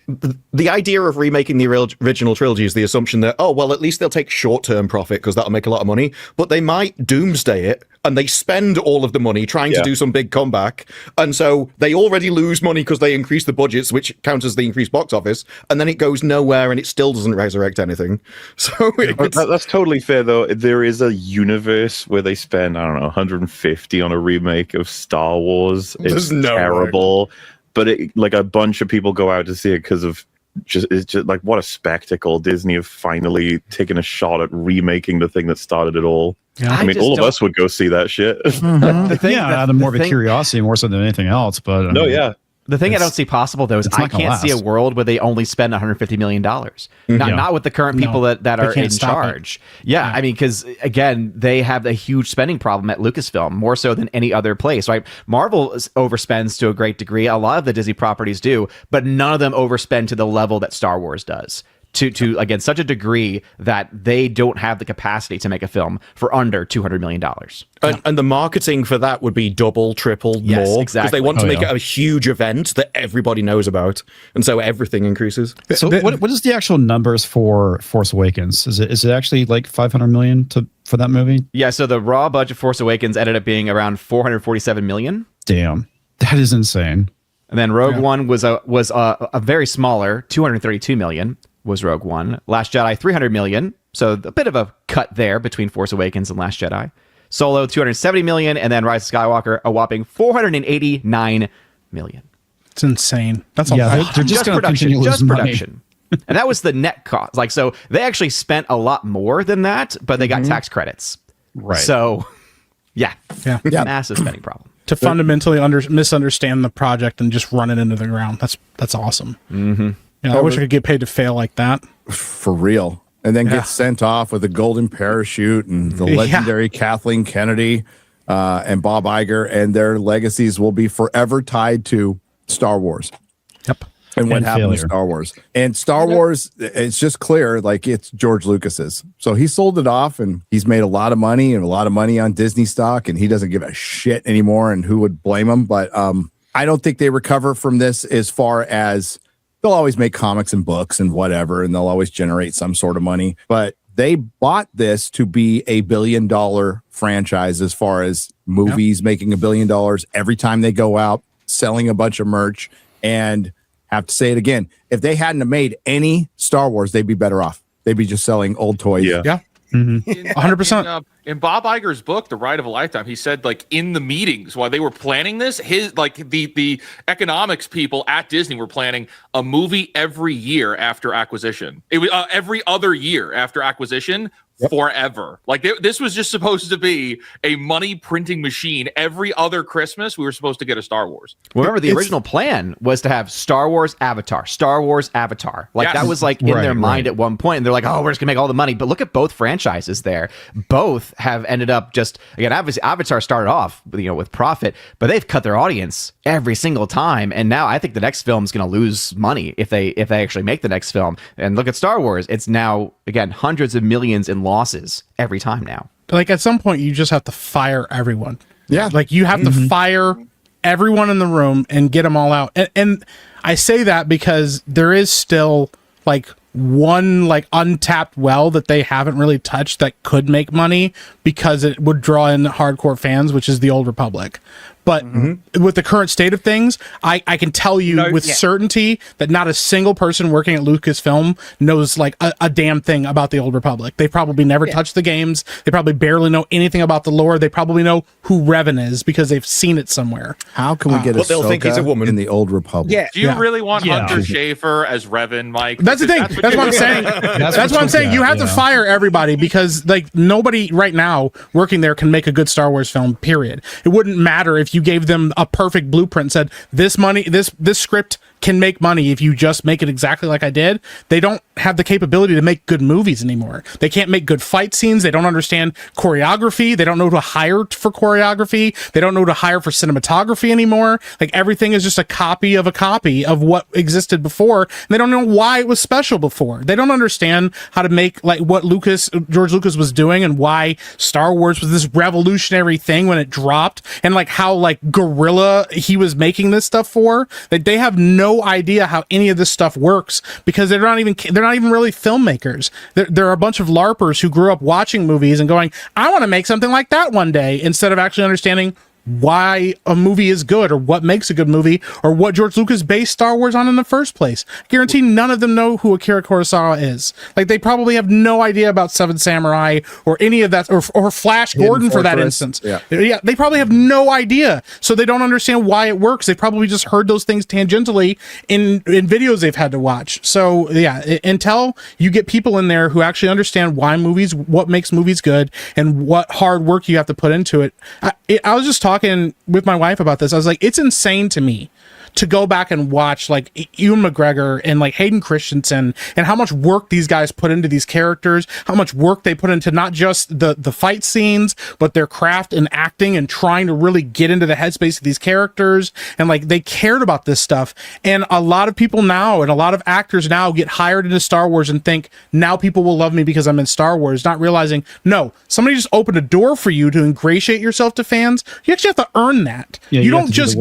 The idea of remaking the original trilogy is the assumption that, oh, well, at least they'll take short-term profit because that'll make a lot of money, but they might doomsday it and they spend all of the money trying to do some big comeback. And so they already lose money because they increase the budgets, which counts as the increased box office, and then it goes nowhere and it still doesn't resurrect anything. So that's totally fair, though. There is a universe where they spend, I don't know, 150 on a remake of Star Wars. It's terrible. But like a bunch of people go out to see it because of it's just like, what a spectacle. Disney have finally taken a shot at remaking the thing that started it all. Yeah. I mean, all of us would go see that shit. Out of more of a curiosity more so than anything else. But the thing I don't see possible, though, is I can't see a world where they only spend $150 million. Not with the current people that are in charge. Yeah, I mean, because, again, they have a huge spending problem at Lucasfilm, more so than any other place, right? Marvel overspends to a great degree. A lot of the Disney properties do, but none of them overspend to the level that Star Wars does. To again, such a degree that they don't have the capacity to make a film for under $200 million. And the marketing for that would be double, triple more. Exactly. Because they want to make it a huge event that everybody knows about. And so everything increases. So what is the actual numbers for Force Awakens? Is it actually like $500 million for that movie? Yeah, so the raw budget Force Awakens ended up being around $447 million. Damn. That is insane. And then Rogue One was a very smaller $232 million. Was Rogue One. Last Jedi, $300 million. So a bit of a cut there between Force Awakens and Last Jedi. Solo, $270 million. And then Rise of Skywalker, a whopping $489 million. It's insane. That's a lot. They're just going to continue losing production. And that was the net cost. Like, so they actually spent a lot more than that, but they got tax credits. Right. So, yeah. Massive spending problem. To fundamentally misunderstand the project and just run it into the ground. That's awesome. Mm-hmm. Yeah, I wish I could get paid to fail like that. For real. And then get sent off with a golden parachute and the legendary Kathleen Kennedy and Bob Iger, and their legacies will be forever tied to Star Wars. Yep. And what happened to Star Wars. And Star Wars, it's just clear, like it's George Lucas's. So he sold it off and he's made a lot of money and a lot of money on Disney stock, and he doesn't give a shit anymore, and who would blame him? But I don't think they recover from this as far as they'll always make comics and books and whatever, and they'll always generate some sort of money. But they bought this to be a $1 billion franchise as far as movies making $1 billion every time they go out, selling a bunch of merch. And have to say it again, if they hadn't have made any Star Wars, they'd be better off. They'd be just selling old toys. Yeah. 100%. In Bob Iger's book, The Ride of a Lifetime, he said, like, in the meetings while they were planning this, the economics people at Disney were planning a movie every year after acquisition. It was every other year after acquisition. Forever. Like this was just supposed to be a money printing machine. Every other Christmas, we were supposed to get a Star Wars. Remember, the original plan was to have Star Wars Avatar. Like that was like in their mind at one point. And they're like, oh, we're just gonna make all the money. But look at both franchises there. Both have ended up just, again, obviously Avatar started off with profit, but they've cut their audience every single time. And now I think the next film is gonna lose money if they actually make the next film. And look at Star Wars. It's now, again, hundreds of millions in losses every time now. Like at some point you just have to fire everyone. Yeah. Like you have to fire everyone in the room and get them all out. And I say that because there is still like one like untapped well that they haven't really touched that could make money because it would draw in hardcore fans, which is the Old Republic. But with the current state of things, I can tell you with certainty that not a single person working at Lucasfilm knows like a damn thing about the Old Republic. They probably never touched the games. They probably barely know anything about the lore. They probably know who Revan is because they've seen it somewhere. How can we get they'll think he's a woman in the Old Republic? Yeah. Do you really want Hunter Schafer as Revan, Mike? That's the thing. That's what I'm saying. That's what I'm saying. You have to fire everybody because like nobody right now working there can make a good Star Wars film, period. It wouldn't matter if you gave them a perfect blueprint and said this script can make money if you just make it exactly like I did. They don't have the capability to make good movies anymore. They can't make good fight scenes. They don't understand choreography. They don't know who to hire for choreography. They don't know who to hire for cinematography anymore. Like everything is just a copy of what existed before. And they don't know why it was special before. They don't understand how to make like what George Lucas was doing and why Star Wars was this revolutionary thing when it dropped and like how like guerrilla he was making this stuff for. That they have no no idea how any of this stuff works because they're not even really filmmakers. They're a bunch of LARPers who grew up watching movies and going, I want to make something like that one day, instead of actually understanding why a movie is good or what makes a good movie or what George Lucas based Star Wars on in the first place. I guarantee none of them know who Akira Kurosawa is. Like, they probably have no idea about Seven Samurai or any of that, or Flash Gordon for that instance. Yeah, they probably have no idea, so they don't understand why it works. They probably just heard those things tangentially in videos they've had to watch. So yeah, until you get people in there who actually understand why movies, what makes movies good, and what hard work you have to put into it. I was just talking with my wife about this. I was like, it's insane to me to go back and watch like Ewan McGregor and like Hayden Christensen and how much work these guys put into these characters, how much work they put into not just the fight scenes, but their craft and acting and trying to really get into the headspace of these characters. And like, they cared about this stuff. And a lot of people now and a lot of actors now get hired into Star Wars and think, now people will love me because I'm in Star Wars, not realizing, no, somebody just opened a door for you to ingratiate yourself to fans. You actually have to earn that. Yeah, you don't just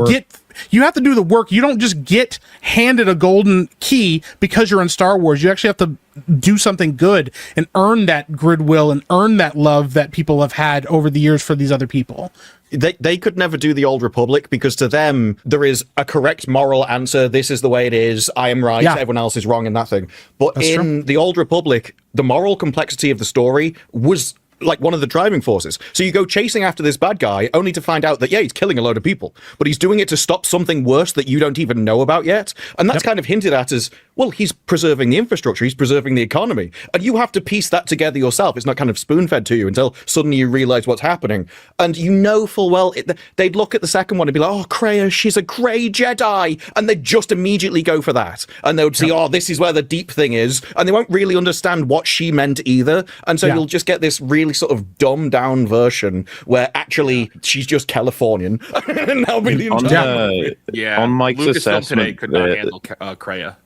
you have to do the work. You don't just get handed a golden key because you're in Star Wars. You actually have to do something good and earn that goodwill and earn that love that people have had over the years for these other people. They could never do the Old Republic because to them, there is a correct moral answer. This is the way it is. I am right. Yeah. Everyone else is wrong in that thing. But that's in true. The Old Republic, the moral complexity of the story was like one of the driving forces. So you go chasing after this bad guy only to find out that, yeah, he's killing a load of people, but he's doing it to stop something worse that you don't even know about yet. And that's kind of hinted at as, well, he's preserving the infrastructure, he's preserving the economy. And you have to piece that together yourself. It's not kind of spoon-fed to you until suddenly you realize what's happening. And you know full well, they'd look at the second one and be like, oh, Kreia, she's a grey Jedi. And they'd just immediately go for that. And they would see, oh, this is where the deep thing is. And they won't really understand what she meant either. And so you'll just get this really sort of dumbed down version where actually she's just Californian. And that'll be the entire on Mike's Lucasfilm assessment today could not handle Kreia.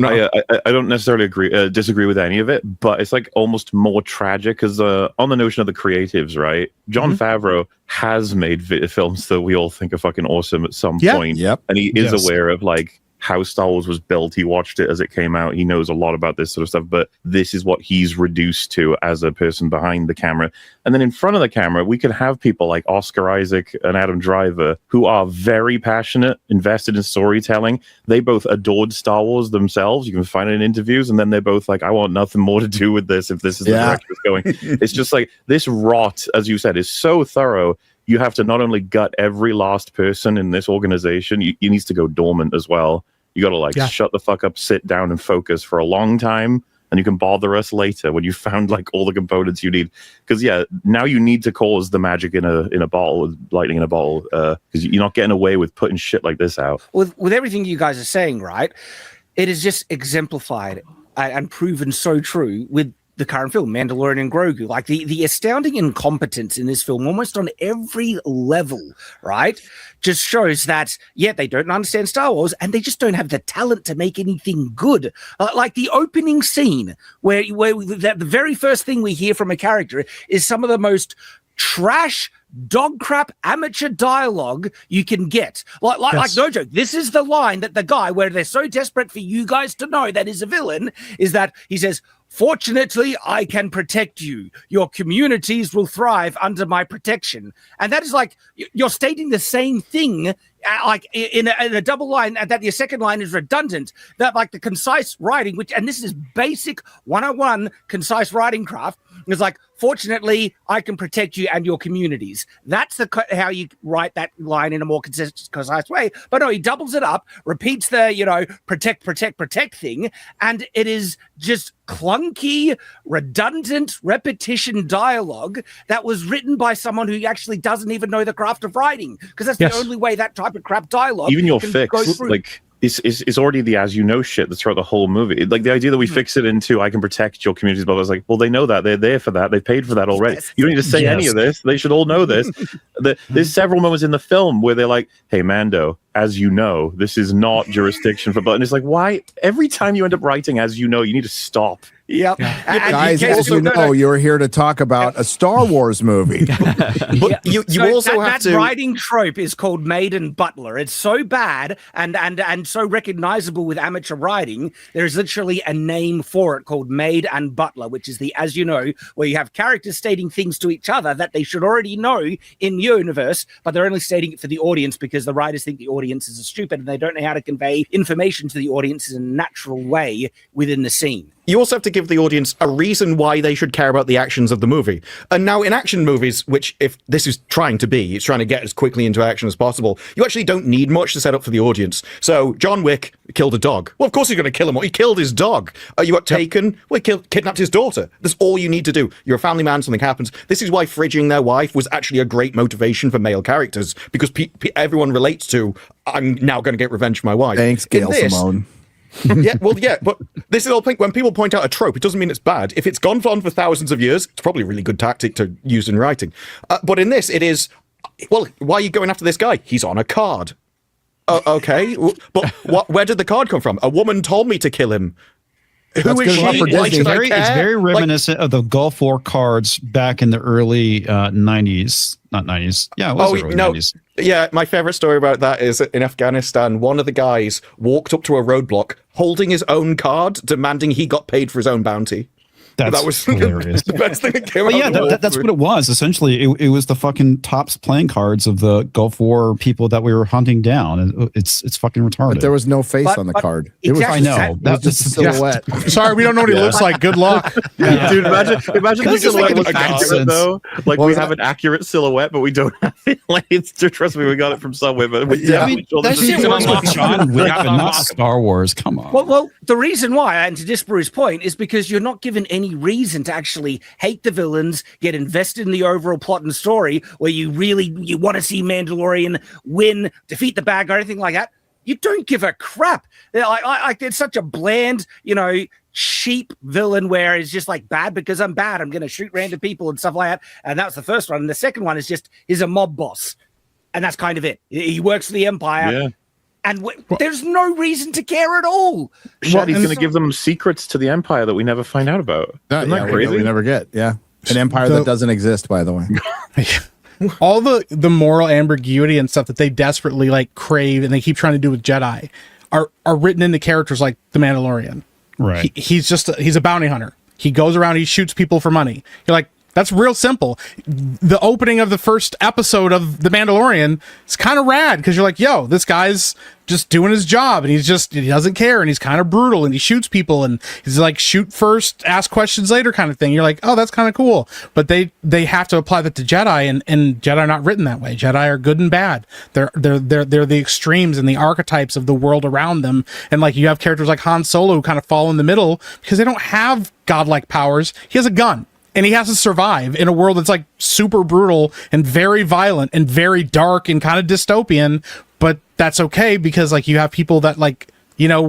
No, I don't necessarily disagree with any of it, but it's like almost more tragic because on the notion of the creatives, right? John Favreau has made films that we all think are fucking awesome at some point, and he is aware of like how Star Wars was built. He watched it as it came out. He knows a lot about this sort of stuff, but this is what he's reduced to as a person behind the camera. And then in front of the camera, we could have people like Oscar Isaac and Adam Driver who are very passionate, invested in storytelling. They both adored Star Wars themselves. You can find it in interviews. And then they're both like, I want nothing more to do with this if this is the direction it's going. It's just like this rot, as you said, is so thorough. You have to not only gut every last person in this organization, you needs to go dormant as well. You got to like shut the fuck up, sit down and focus for a long time, and you can bother us later when you found like all the components you need. Because now you need to cause the magic in a bottle, lightning in a bottle, because you're not getting away with putting shit like this out. With everything you guys are saying, right? It is just exemplified and proven so true with the current film, Mandalorian and Grogu. Like the astounding incompetence in this film, almost on every level, right? Just shows that, they don't understand Star Wars and they just don't have the talent to make anything good. Like the opening scene where the very first thing we hear from a character is some of the most trash, dog crap, amateur dialogue you can get. Like no joke. This is the line that the guy, where they're so desperate for you guys to know that he's a villain, is that he says, fortunately, I can protect you. Your communities will thrive under my protection. And that is like, you're stating the same thing, like in a double line, and that your second line is redundant. That like the concise writing, and this is basic 101 concise writing craft, is like, fortunately, I can protect you and your communities. That's how you write that line in a more concise way. But no, he doubles it up, repeats the, protect thing, and it is just clunky, redundant repetition dialogue that was written by someone who actually doesn't even know the craft of writing, because that's the only way that type of crap dialogue even your fix, like, it's already the as you know shit that's throughout the whole movie. Like the idea that we fix it into I can protect your communities, but I was like, well, they know that. They're there for that. They paid for that already. You don't need to say any of this. They should all know this. There's several moments in the film where they're like, hey, Mando, as you know, this is not jurisdiction for... And it's like, why? Every time you end up writing as you know, you need to stop. Yep. Guys, as you know, you're here to talk about a Star Wars movie. But you also have to. That writing trope is called maid and butler. It's so bad and so recognizable with amateur writing. There is literally a name for it called maid and butler, which is the, as you know, where you have characters stating things to each other that they should already know in the universe, but they're only stating it for the audience because the writers think the audiences are stupid and they don't know how to convey information to the audience in a natural way within the scene. You also have to give the audience a reason why they should care about the actions of the movie. And now in action movies, which if this is trying to be, it's trying to get as quickly into action as possible, you actually don't need much to set up for the audience. So John Wick killed a dog. Well, of course he's going to kill him. He killed his dog. You got Taken. Well, he kidnapped his daughter. That's all you need to do. You're a family man, something happens. This is why fridging their wife was actually a great motivation for male characters, because everyone relates to, I'm now going to get revenge for my wife. Thanks, Gail Simone. But this is all when people point out a trope, it doesn't mean it's bad. If it's gone on for thousands of years, it's probably a really good tactic to use in writing. But in this, it is, well, why are you going after this guy? He's on a card. Okay, but where did the card come from? A woman told me to kill him. Who is she? Why should I care? It's very reminiscent of the Gulf War cards back in the early 90s. Not 90s. Yeah, it was early 90s. Yeah, my favorite story about that is in Afghanistan, one of the guys walked up to a roadblock holding his own card, demanding he got paid for his own bounty. That was hilarious. the best thing that came out. Yeah, that's what it was. Essentially, it was the fucking Topps playing cards of the Gulf War people that we were hunting down. It's fucking retarded. But there was no face on the card. It was, I know. That was just a silhouette. Sorry, we don't know what he looks like. Good luck. Dude, imagine the silhouette was accurate though. Like we have an accurate silhouette, but we don't have it. Like trust me, we got it from somewhere. But that shit was with John Wick, but not Star Wars. Come on. Well, the reason why, and to disprove his point, is because you're not given any reason to actually hate the villains, get invested in the overall plot and story, where you want to see Mandalorian win, defeat the bad guy, or anything like that. You don't give a crap. It's such a bland, cheap villain where it's just like bad because I'm bad. I'm going to shoot random people and stuff like that. And that was the first one. And the second one is just he's a mob boss, and that's kind of it. He works for the Empire. Yeah. And there's no reason to care at all. He's going to give them secrets to the Empire that we never find out about. Isn't that crazy? We never get. Yeah. An empire that doesn't exist, by the way. All the moral ambiguity and stuff that they desperately crave and they keep trying to do with Jedi are written into characters like the Mandalorian. Right. He's a bounty hunter. He goes around, he shoots people for money. You're like, that's real simple. The opening of the first episode of The Mandalorian is kind of rad because you're like, yo, this guy's just doing his job and he doesn't care and he's kind of brutal and he shoots people and he's like shoot first, ask questions later kind of thing. You're like, oh, that's kind of cool. But they have to apply that to Jedi and Jedi are not written that way. Jedi are good and bad. They're the extremes and the archetypes of the world around them. And you have characters like Han Solo who kind of fall in the middle because they don't have godlike powers. He has a gun. And he has to survive in a world that's super brutal and very violent and very dark and kind of dystopian. But that's okay because you have people that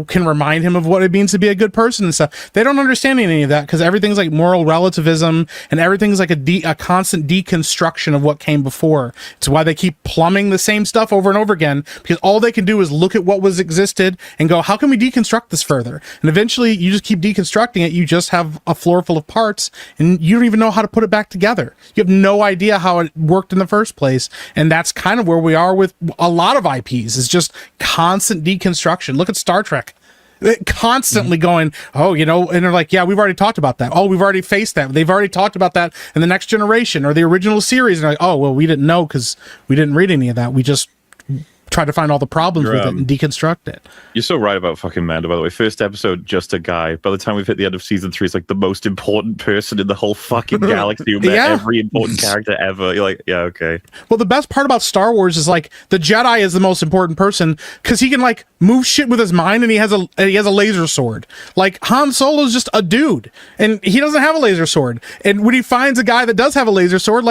can remind him of what it means to be a good person and stuff. They don't understand any of that because everything's moral relativism and everything's a constant deconstruction of what came before. It's why they keep plumbing the same stuff over and over again because all they can do is look at what was existed and go, how can we deconstruct this further? And eventually you just keep deconstructing it. You just have a floor full of parts and you don't even know how to put it back together. You have no idea how it worked in the first place. And that's kind of where we are with a lot of IPs. It's just constant deconstruction. Look at Star Trek. Constantly going, and they're like, yeah, we've already talked about that. Oh, we've already faced that. They've already talked about that in the Next Generation or the original series. And they're like, oh, well, we didn't know because we didn't read any of that. We just try to find all the problems with it and deconstruct it. You're so right about fucking Mando, by the way. First episode, just a guy. By the time we've hit the end of season 3, it's the most important person in the whole fucking galaxy. You met every important character ever. You're like, yeah, okay. Well, the best part about Star Wars is the Jedi is the most important person because he can move shit with his mind and he has a laser sword. Han Solo's just a dude and he doesn't have a laser sword. And when he finds a guy that does have a laser sword,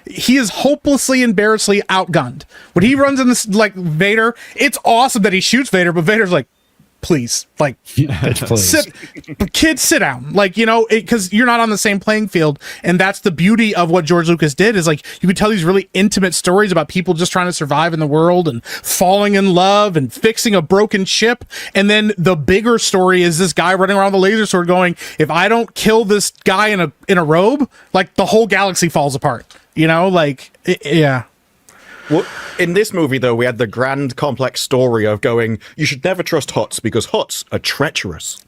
he is hopelessly, embarrassingly outgunned. When he runs in this Vader, it's awesome that he shoots Vader, but Vader's like, please, like, please. kids, sit down, like, you know, because you're not on the same playing field, and that's the beauty of what George Lucas did. Is like you could tell these really intimate stories about people just trying to survive in the world and falling in love and fixing a broken ship, and then the bigger story is this guy running around with a laser sword going, if I don't kill this guy in a robe, like the whole galaxy falls apart. You know, like yeah. Well, in this movie, though, we had the grand, complex story of going, you should never trust Hutts because Hutts are treacherous.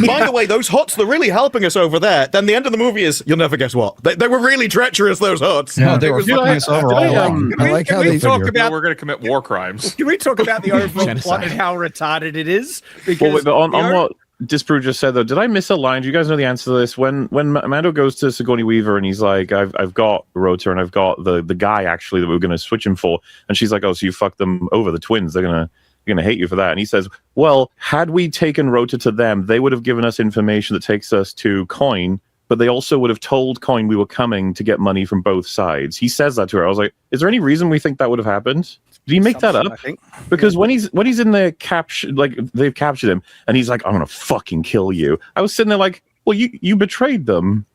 By the way, those Hutts, they're really helping us over there. Then the end of the movie is, you'll never guess what. They were really treacherous, those Hutts. Yeah, they were fucking us over all along. I like how they talk about. We're going to commit war crimes. Can we talk about the overall plot and how retarded it is? Because on what Disprove just said, though, did I miss a line? Do you guys know the answer to this? When Mando goes to Sigourney Weaver and he's like, I've got Rota and I've got the guy actually that we're going to switch him for, and she's like, oh, so you fucked them over, the twins? They're gonna hate you for that. And he says, well, had we taken Rota to them, they would have given us information that takes us to Coin, but they also would have told Coin we were coming to get money from both sides. He says that to her. I was like, is there any reason we think that would have happened? Did he make that up? Because when he's in the capture, like they've captured him, and he's like, I'm gonna fucking kill you. I was sitting there like, well, you betrayed them.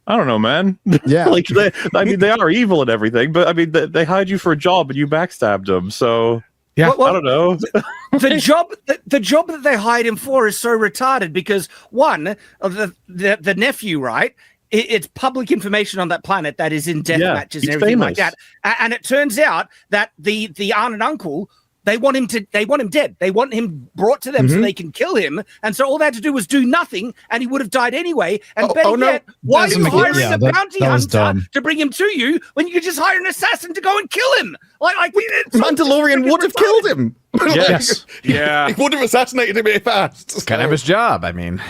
I don't know, man. Yeah. Like they are evil and everything, but I mean they hired you for a job and you backstabbed them. So yeah, I don't know. the job that they hired him for is so retarded because one of the nephew, right? It's public information on that planet that is in death matches and everything like that. And it turns out that the aunt and uncle, they want him dead. They want him brought to them so they can kill him. And so all they had to do was do nothing, and he would have died anyway. And yet, why are you hiring a bounty hunter to bring him to you when you could just hire an assassin to go and kill him? Like Mandalorian would have killed him. Yes. Yeah. He would have assassinated him fast. It's kind of his job. I mean,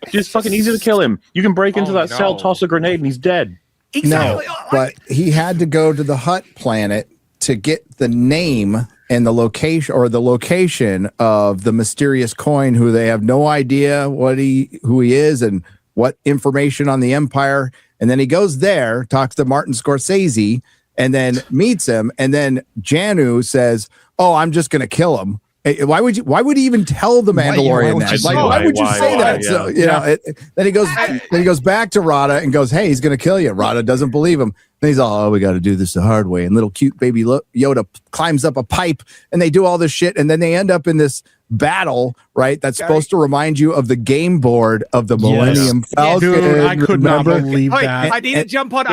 just fucking easy to kill him. You can break into that cell, toss a grenade, and he's dead. Exactly. No, but he had to go to the Hutt planet to get the name and the location of the mysterious coin, who they have no idea who he is and what information on the Empire. And then he goes there, talks to Martin Scorsese, and then meets him. And then Janu says, "Oh, I'm just going to kill him." Why would he even tell the Mandalorian that? Why would you say that? So, you know, then he goes back to Rada and goes, "Hey, he's going to kill you." Rada doesn't believe him. Then he's all, "Oh, we got to do this the hard way." And little cute baby Yoda climbs up a pipe, and they do all this shit, and then they end up in this battle, right? That's supposed to remind you of the game board of the Millennium Falcon. Dude, I could not believe that. I need to jump on.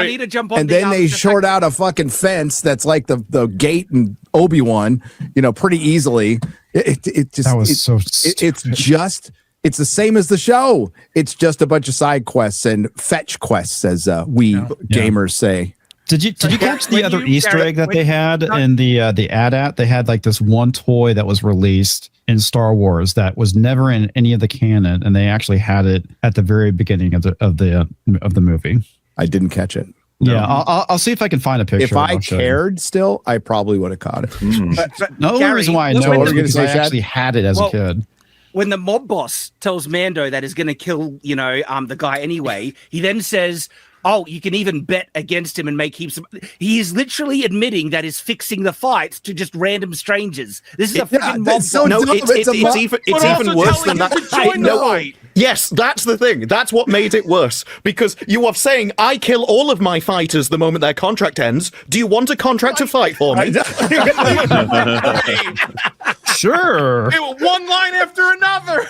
And then they short out a fucking fence that's like the gate and Obi-Wan, pretty easily. It just, that was so stupid. It's the same as the show. It's just a bunch of side quests and fetch quests, as gamers say. Did you catch the other Easter egg that they had in the AT-AT? They had like this one toy that was released in Star Wars that was never in any of the canon, and they actually had it at the very beginning of the movie. I didn't catch it. Yeah, I'll see if I can find a picture. If I cared still, I probably would have caught it. But no, the reason why I know is because I actually had it as a kid. When the mob boss tells Mando that he's going to kill, the guy anyway, he then says, "Oh, you can even bet against him and make heaps of." He is literally admitting that he's fixing the fights to just random strangers. This is a fucking mob boss. No, it's even worse than that. Yes, that's the thing. That's what made it worse. Because you are saying, I kill all of my fighters the moment their contract ends. Do you want a contract to fight for me? Sure. One line after another.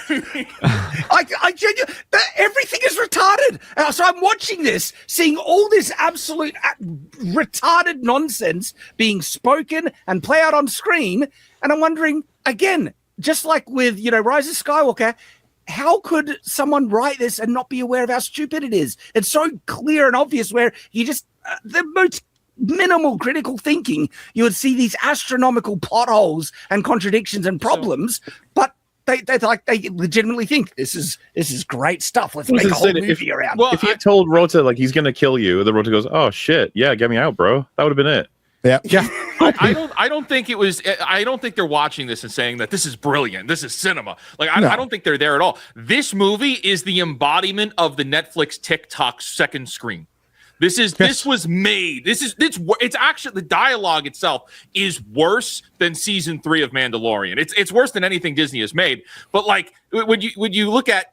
I genuinely, everything is retarded. So I'm watching this, seeing all this absolute retarded nonsense being spoken and play out on screen, and I'm wondering, again, just like with, Rise of Skywalker, how could someone write this and not be aware of how stupid it is? It's so clear and obvious where you just, the most minimal critical thinking, you would see these astronomical plot holes and contradictions and problems, but they legitimately think this is great stuff. Let's make a whole movie around. Well, if he had told Rota like he's gonna kill you, the Rota goes, "Oh shit, yeah, get me out, bro." That would have been it. Yeah. I don't think it was. I don't think they're watching this and saying that this is brilliant. This is cinema. Like I don't think they're there at all. This movie is the embodiment of the Netflix TikTok second screen. This was made. It's actually, the dialogue itself is worse than season 3 of Mandalorian. It's worse than anything Disney has made. But like when you look at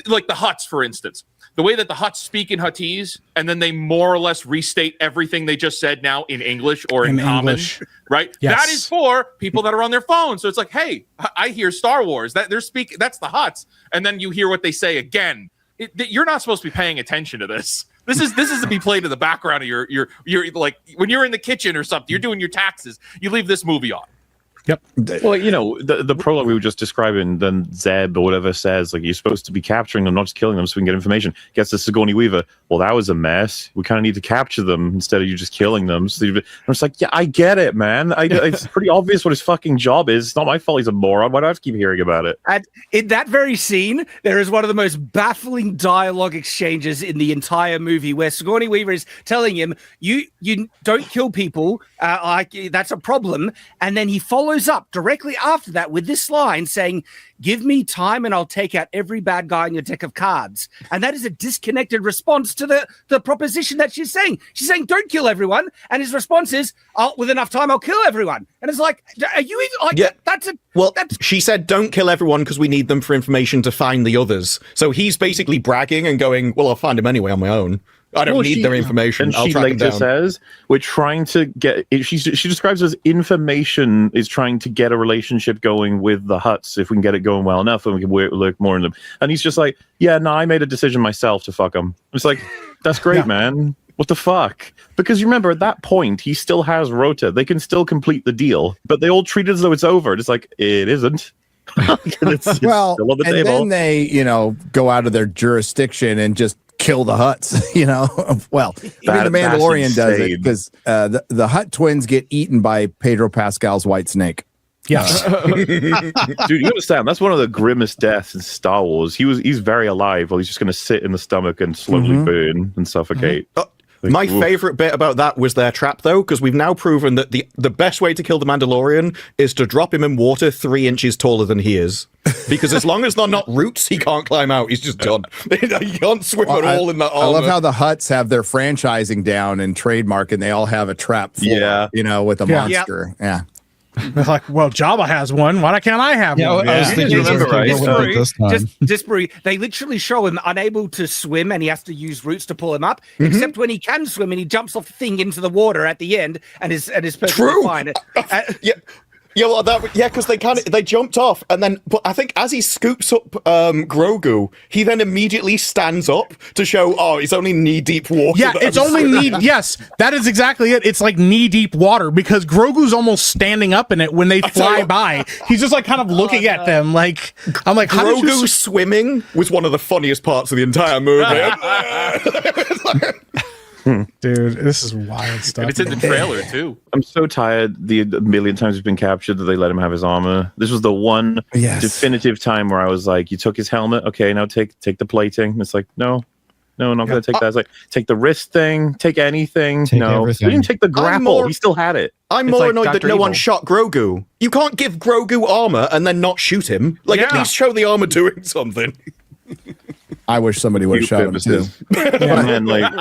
like the Hutts, for instance, the way that the Hutts speak in Huttese, and then they more or less restate everything they just said now in English or in common, English. Right? Yes. That is for people that are on their phone. So it's like, hey, I hear Star Wars. That's the Hutts, and then you hear what they say again. You're not supposed to be paying attention to this. This is to be played in the background of your like when you're in the kitchen or something. You're doing your taxes. You leave this movie on. Yep. Well, you know, the prologue we were just describing, then Zeb or whatever says, like, you're supposed to be capturing them, not just killing them so we can get information. Gets the Sigourney Weaver. Well, that was a mess. We kind of need to capture them instead of you just killing them. So I'm just like, yeah, I get it, man. It's pretty obvious what his fucking job is. It's not my fault he's a moron. Why do I have to keep hearing about it? And in that very scene, there is one of the most baffling dialogue exchanges in the entire movie where Sigourney Weaver is telling him, you don't kill people, like that's a problem. And then he follows up directly after that with this line saying, give me time and I'll take out every bad guy in your deck of cards. And that is a disconnected response to the proposition that she's saying. She's saying, don't kill everyone. And his response is, with enough time, I'll kill everyone. And it's like, are you even like, she said, don't kill everyone because we need them for information to find the others. So he's basically bragging and going, well, I'll find him anyway on my own. I don't need their information. And I'll she track later them down. says, we're trying to get, she describes it as information is trying to get a relationship going with the Hutts. If we can get it going well enough, then we can work more in them. And he's just like, yeah, no, I made a decision myself to fuck them. It's like, that's great, man. What the fuck? Because you remember, at that point, he still has Rota. They can still complete the deal, but they all treat it as though it's over. It's like, it isn't. it's well, still on the and table. then they, go out of their jurisdiction and just kill the Hutts, Well, even the Mandalorian does it because the Hutt twins get eaten by Pedro Pascal's white snake. Yeah. Dude, you understand? That's one of the grimmest deaths in Star Wars. He's very alive. Well, he's just going to sit in the stomach and slowly burn and suffocate. My favorite bit about that was their trap, though, because we've now proven that the best way to kill the Mandalorian is to drop him in water 3 inches taller than he is. Because as long as they're not roots, he can't climb out. He's just done. He can't swim at all in that armor. I love how the Hutts have their franchising down and trademark, and they all have a trap floor, with a monster. Yeah. They're like, well, Jabba has one. Why can't I have one? I was thinking, remember, right? Disbury, they literally show him unable to swim and he has to use roots to pull him up, except when he can swim and he jumps off the thing into the water at the end and is perfectly fine. Yeah, because they jumped off, and then, but I think as he scoops up Grogu, he then immediately stands up to show, it's only knee-deep water. Yeah, it's only yes, that is exactly it. It's like knee-deep water because Grogu's almost standing up in it when they fly by. He's just like kind of looking at them like, I'm like, how Grogu swimming was one of the funniest parts of the entire movie. Dude, this is wild stuff. And it's in the trailer too. I'm so tired the million times he's been captured that they let him have his armor. This was the one definitive time where I was like, you took his helmet, okay, now take the plating. And it's like, no, I'm not going to take that. It's like, take the wrist thing, take anything. Take no, everything. he didn't take the grapple. He still had it. I'm more annoyed that no one shot Grogu. You can't give Grogu armor and then not shoot him. Like, at least show the armor doing something. I wish somebody would have shot him too. Man, like,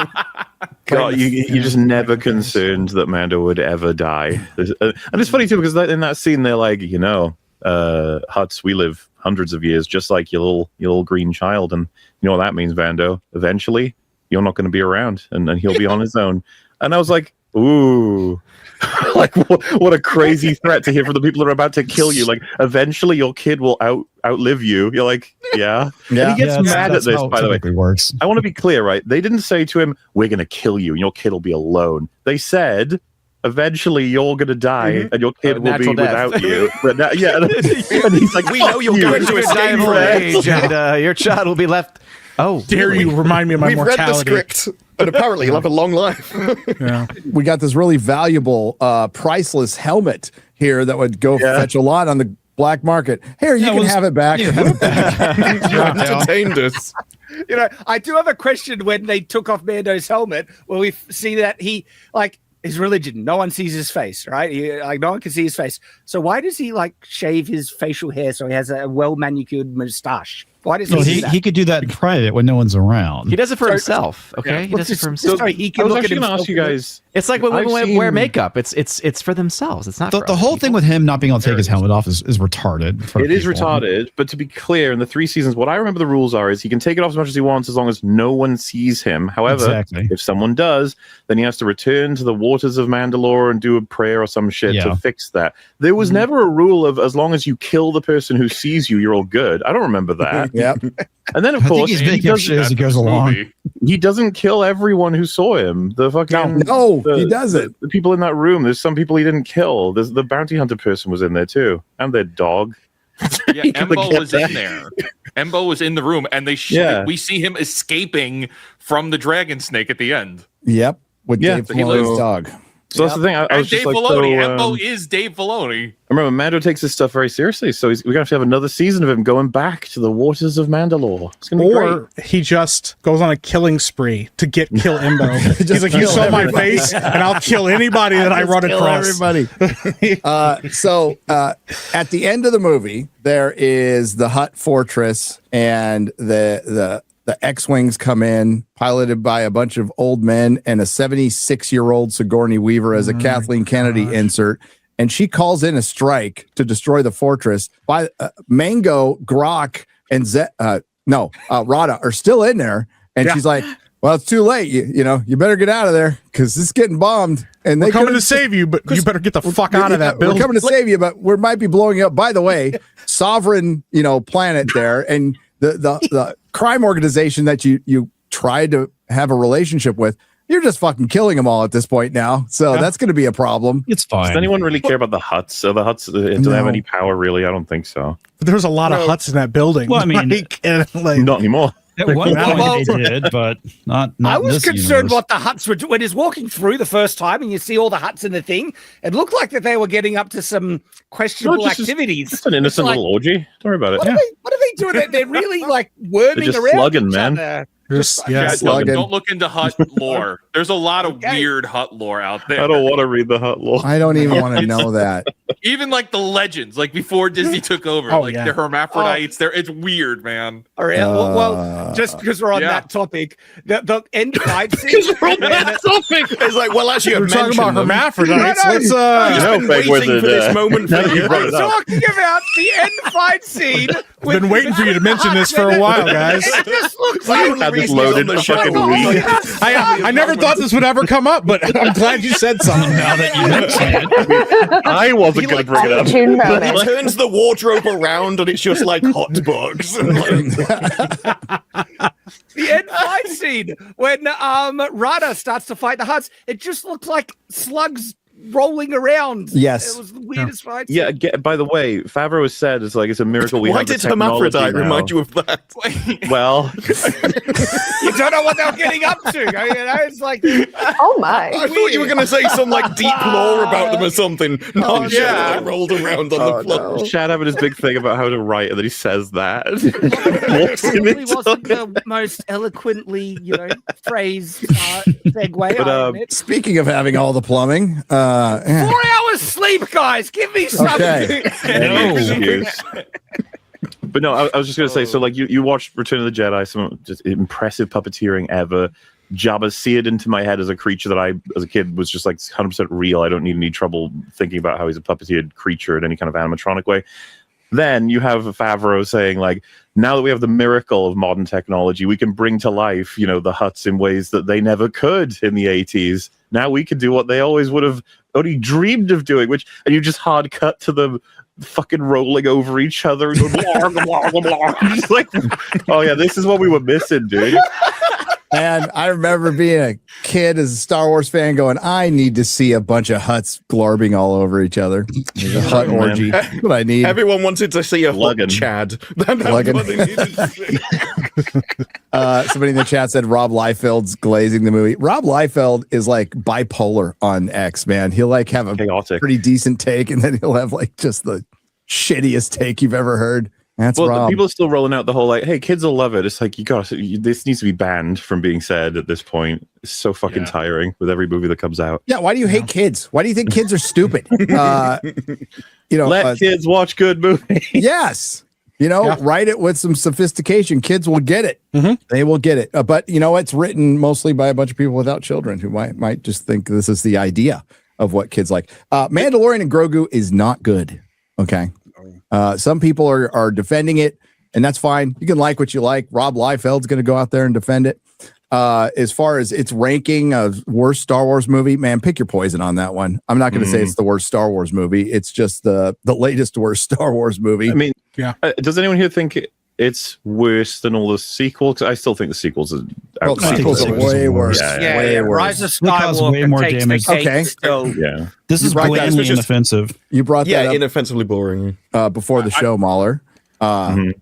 God, you're just never concerned that Mando would ever die. And it's funny too because in that scene they're like, Hutts, we live hundreds of years, just like your little green child, and you know what that means, Mando. Eventually, you're not going to be around, and he'll be on his own. And I was like, ooh. Like what a crazy threat to hear from the people that are about to kill you. Like eventually your kid will outlive you. You're like, yeah. And he gets mad at this, by the way. Works. I want to be clear, right? They didn't say to him, we're going to kill you and your kid will be alone. They said, eventually you're going to die and your kid will be without you. But and he's like, we know you're going to escape old age and your child will be left. Oh, dare you remind me of my mortality. We've read the script, and apparently you'll have a long life. We got this really valuable, priceless helmet here that would go fetch a lot on the black market. Here, you can have it back. You entertained us. I do have a question when they took off Mando's helmet. Well, we see that he, his religion, no one sees his face, right? No one can see his face. So why does he, shave his facial hair so he has a well-manicured moustache? Why does he could do that in private when no one's around. He does it for himself. Okay, he does it for himself. Sorry, he can look at himself. Ask you guys. It's like when women wear makeup. It's for themselves. It's not the whole thing with him not being able to take his helmet off is retarded. It is retarded, but to be clear, in the 3 seasons, what I remember the rules are is he can take it off as much as he wants as long as no one sees him. However, if someone does, then he has to return to the waters of Mandalore and do a prayer or some shit to fix that. There was never a rule of as long as you kill the person who sees you, you're all good. I don't remember that. Yep. And then, of course, he's making up shit as he goes along. He doesn't kill everyone who saw him. The fucking he doesn't. The people in that room. There's some people he didn't kill. There's the bounty hunter person was in there too, and their dog. Yeah, Embo was in there. Embo was in the room, and we see him escaping from the dragon snake at the end. Yep, with Dave Filoni's dog. So that's the thing. I was Dave just like, Filoni. Embo is Dave Filoni. I remember Mando takes this stuff very seriously, so we're gonna have to have another season of him going back to the waters of Mandalore. It's gonna be great. He just goes on a killing spree to kill Embo. He's like, you saw my face, and I'll kill anybody that I run across. Everybody. So at the end of the movie, there is the Hutt Fortress, and the X-Wings come in, piloted by a bunch of old men and a 76-year-old Sigourney Weaver as a Kathleen Kennedy insert. And she calls in a strike to destroy the fortress. By Mango, Grok, and Rada are still in there. And she's like, well, it's too late. You better get out of there because it's getting bombed. And they're coming to save you, but you better get the fuck out of that building. We're coming to save you, but we might be blowing up. By the way, sovereign, planet there. And the crime organization that you tried to have a relationship with, you're just fucking killing them all at this point now. So that's going to be a problem. It's fine. Does anyone really care about the Hutts? So the Hutts, do they have any power really? I don't think so. But there's a lot of Hutts in that building. Well, I mean, not anymore. At one point they did, but not I was this concerned universe. what the Hutts were doing. When he's walking through the first time and you see all the Hutts in the thing, it looked like that they were getting up to some questionable activities. Just an innocent little orgy. Don't worry about it. What are they doing? They're really like worming They're just around. slugging, man. Don't look into Hutt lore. There's a lot of weird Hutt lore out there. I don't want to read the Hutt lore. I don't even want to know that. Even like the legends, like before Disney took over, they're hermaphrodites. It's weird, man. All right. Well, just because we're on that topic, the end fight scene. Because we're on that topic. It's like, well, actually, we're talking about hermaphrodites. Let's I've been waiting for this moment. We're talking about the end fight scene. I've been waiting for you to mention this for a while, guys. It just looks like loaded the fucking week. I never thought this would ever come up, but I'm glad you said something now that you mentioned it. I wasn't going to bring it up. He turns the wardrobe around and it's just like hot bugs. The end fight scene when Rada starts to fight the Hutts, it just looked like slugs rolling around. Yes. It was the weirdest fight scene. Yeah, by the way, Favreau has said it's a miracle we Why have the did technology hermaphrodite now. remind you of that? Well, You don't know what they're getting up to. It's like, oh my! I thought you were going to say some like deep lore about them or something. No, they rolled around on the floor. no. Chad having his big thing about how to write, and then he says that. it probably wasn't the most eloquently, phrased segue. But, Speaking of having all the plumbing, 4 hours sleep, guys. Give me something. But no, I was just going to say, so like you watched Return of the Jedi, some just impressive puppeteering ever. Jabba seared into my head as a creature that I, as a kid, was just like 100% real. I don't need any trouble thinking about how he's a puppeteered creature in any kind of animatronic way. Then you have Favreau saying, like, now that we have the miracle of modern technology, we can bring to life, the Hutts in ways that they never could in the 80s. Now we can do what they always would have only dreamed of doing, and you just hard cut to them fucking rolling over each other and going, blah, blah, blah, blah. Just like, oh yeah, this is what we were missing, dude. And I remember being a kid as a Star Wars fan going, I need to see a bunch of Hutts glorbing all over each other. There's a Hutt orgy. That's what I need. Everyone wanted to see a hot Chad. That's what they needed to see. Somebody in the chat said Rob Liefeld's glazing the movie. Rob Liefeld is like bipolar on X, man. He'll like have a pretty decent take, and then he'll have like just the shittiest take you've ever heard. That's Rob. People are still rolling out the whole like, hey, kids will love it. It's like this needs to be banned from being said at this point. It's so fucking tiring with every movie that comes out. Yeah, why do you hate kids? Why do you think kids are stupid? Let kids watch good movies. Yes. Write it with some sophistication. Kids will get it. Mm-hmm. They will get it. But it's written mostly by a bunch of people without children who might just think this is the idea of what kids like. Mandalorian and Grogu is not good. Okay. Some people are defending it, and that's fine. You can like what you like. Rob Liefeld's going to go out there and defend it. As far as its ranking of worst Star Wars movie, man, pick your poison on that one. I'm not going to say it's the worst Star Wars movie. It's just the latest worst Star Wars movie. I mean, yeah. Does anyone here think it's worse than all the sequels? I still think the sequels are sequels are way worse. Yeah, Rise of Skywalker way more damage. Okay. Yeah. This is blatantly inoffensive. You brought that up inoffensively boring. Before the show, Mahler.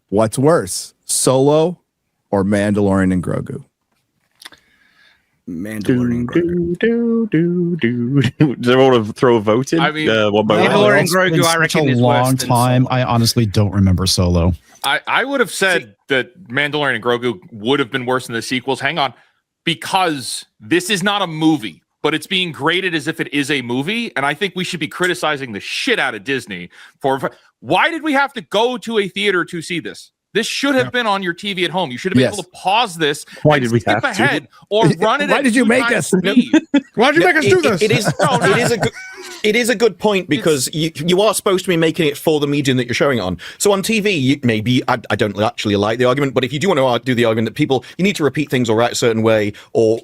What's worse, Solo or Mandalorian and Grogu? Mandalorian Grogu. Does everyone want to throw a vote in? I mean, Mandalorian Grogu, I reckon, is a long worse than time. Solo. I honestly don't remember Solo. I would have said that Mandalorian and Grogu would have been worse than the sequels. Hang on, because this is not a movie, but it's being graded as if it is a movie, and I think we should be criticizing the shit out of Disney for why did we have to go to a theater to see this? This should have been on your TV at home. You should have been able to pause this. Why did we skip have ahead to? or run it? Why did you make us? Why did you make us do this? It is a good point because you are supposed to be making it for the medium that you're showing it on. So on TV, maybe I don't actually like the argument, but if you do want to do the argument that you need to repeat things or write a certain way, or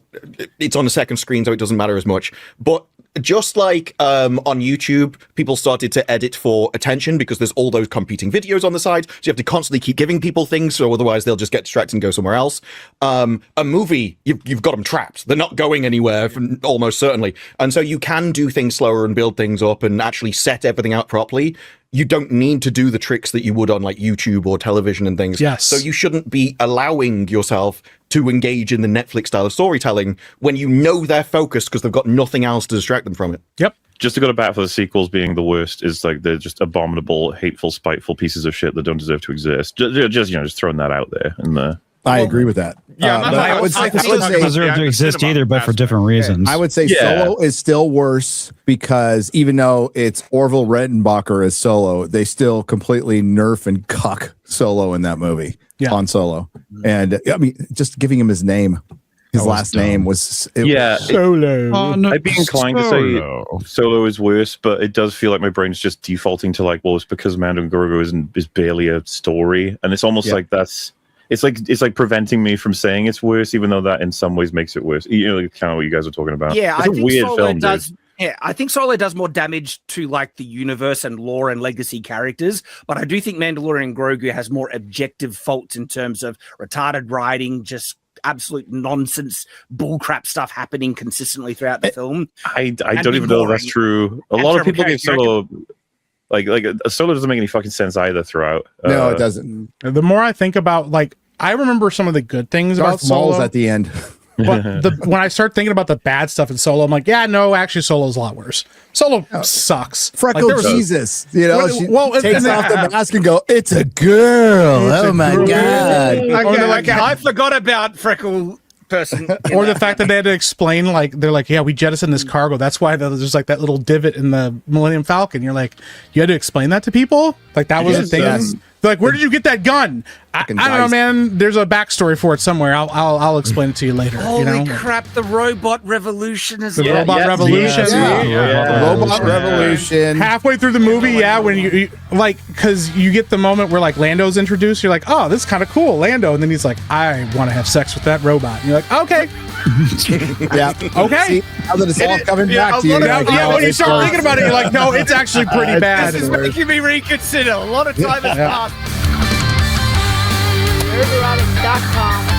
it's on the second screen, so it doesn't matter as much. But just like on YouTube, people started to edit for attention because there's all those competing videos on the side. So you have to constantly keep giving people things, so otherwise they'll just get distracted and go somewhere else. A movie, you've got them trapped. They're not going anywhere, almost certainly. And so you can do things slower and build things up and actually set everything out properly. You don't need to do the tricks that you would on like YouTube or television and things. Yes. So you shouldn't be allowing yourself to engage in the Netflix style of storytelling when you know they're focused because they've got nothing else to distract them from it. Yep. Just to go to bat for the sequels being the worst is like they're just abominable, hateful, spiteful pieces of shit that don't deserve to exist. Just throwing that out there. And I agree with that. Yeah, I would say deserve to exist either, but for different reasons. I would say Solo is still worse because even though it's Orville Redenbacher as Solo, they still completely nerf and cuck Solo in that movie on Solo. And I mean, just giving him his name, his last name was Solo. I'd be inclined to say Solo is worse, but it does feel like my brain's just defaulting to like, well, it's because Mando and Grogu is barely a story, and it's almost like that's. It's like preventing me from saying it's worse, even though that in some ways makes it worse. You know, like kind of what you guys were talking about. Yeah, it's a weird film, does. dude. Yeah, I think Solo does more damage to like the universe and lore and legacy characters, but I do think Mandalorian Grogu has more objective faults in terms of retarded writing, just absolute nonsense, bullcrap stuff happening consistently throughout the film. I don't even know if that's true. A lot of people give Solo. Like a Solo doesn't make any fucking sense either throughout. No, it doesn't. The more I think about, like, I remember some of the good things about Solo at the end. But when I start thinking about the bad stuff in Solo, I'm like, yeah, no, actually, Solo's a lot worse. Solo sucks. Freckle Jesus, you know, she takes off the mask and go, "It's a girl." Oh my god! I forgot about Freckle person. Or the fact that they had to explain, like, they're like, yeah, we jettisoned this cargo. That's why there's like that little divot in the Millennium Falcon. You're like, you had to explain that to people? Like, that was a thing? Yes. They're like, where did you get that gun? I don't know, man. There's a backstory for it somewhere. I'll explain it to you later. Holy crap, the robot revolution is the robot revolution. Robot revolution. Halfway through the movie, when you like, because you get the moment where like Lando's introduced, you're like, oh, this is kind of cool, Lando, and then he's like, I want to have sex with that robot. And you're like, okay. Okay. See, now that it's all coming back to you. When you start thinking about it, you're like, no, it's actually pretty bad. This is making me reconsider. A lot of time has passed. Nerderatus.com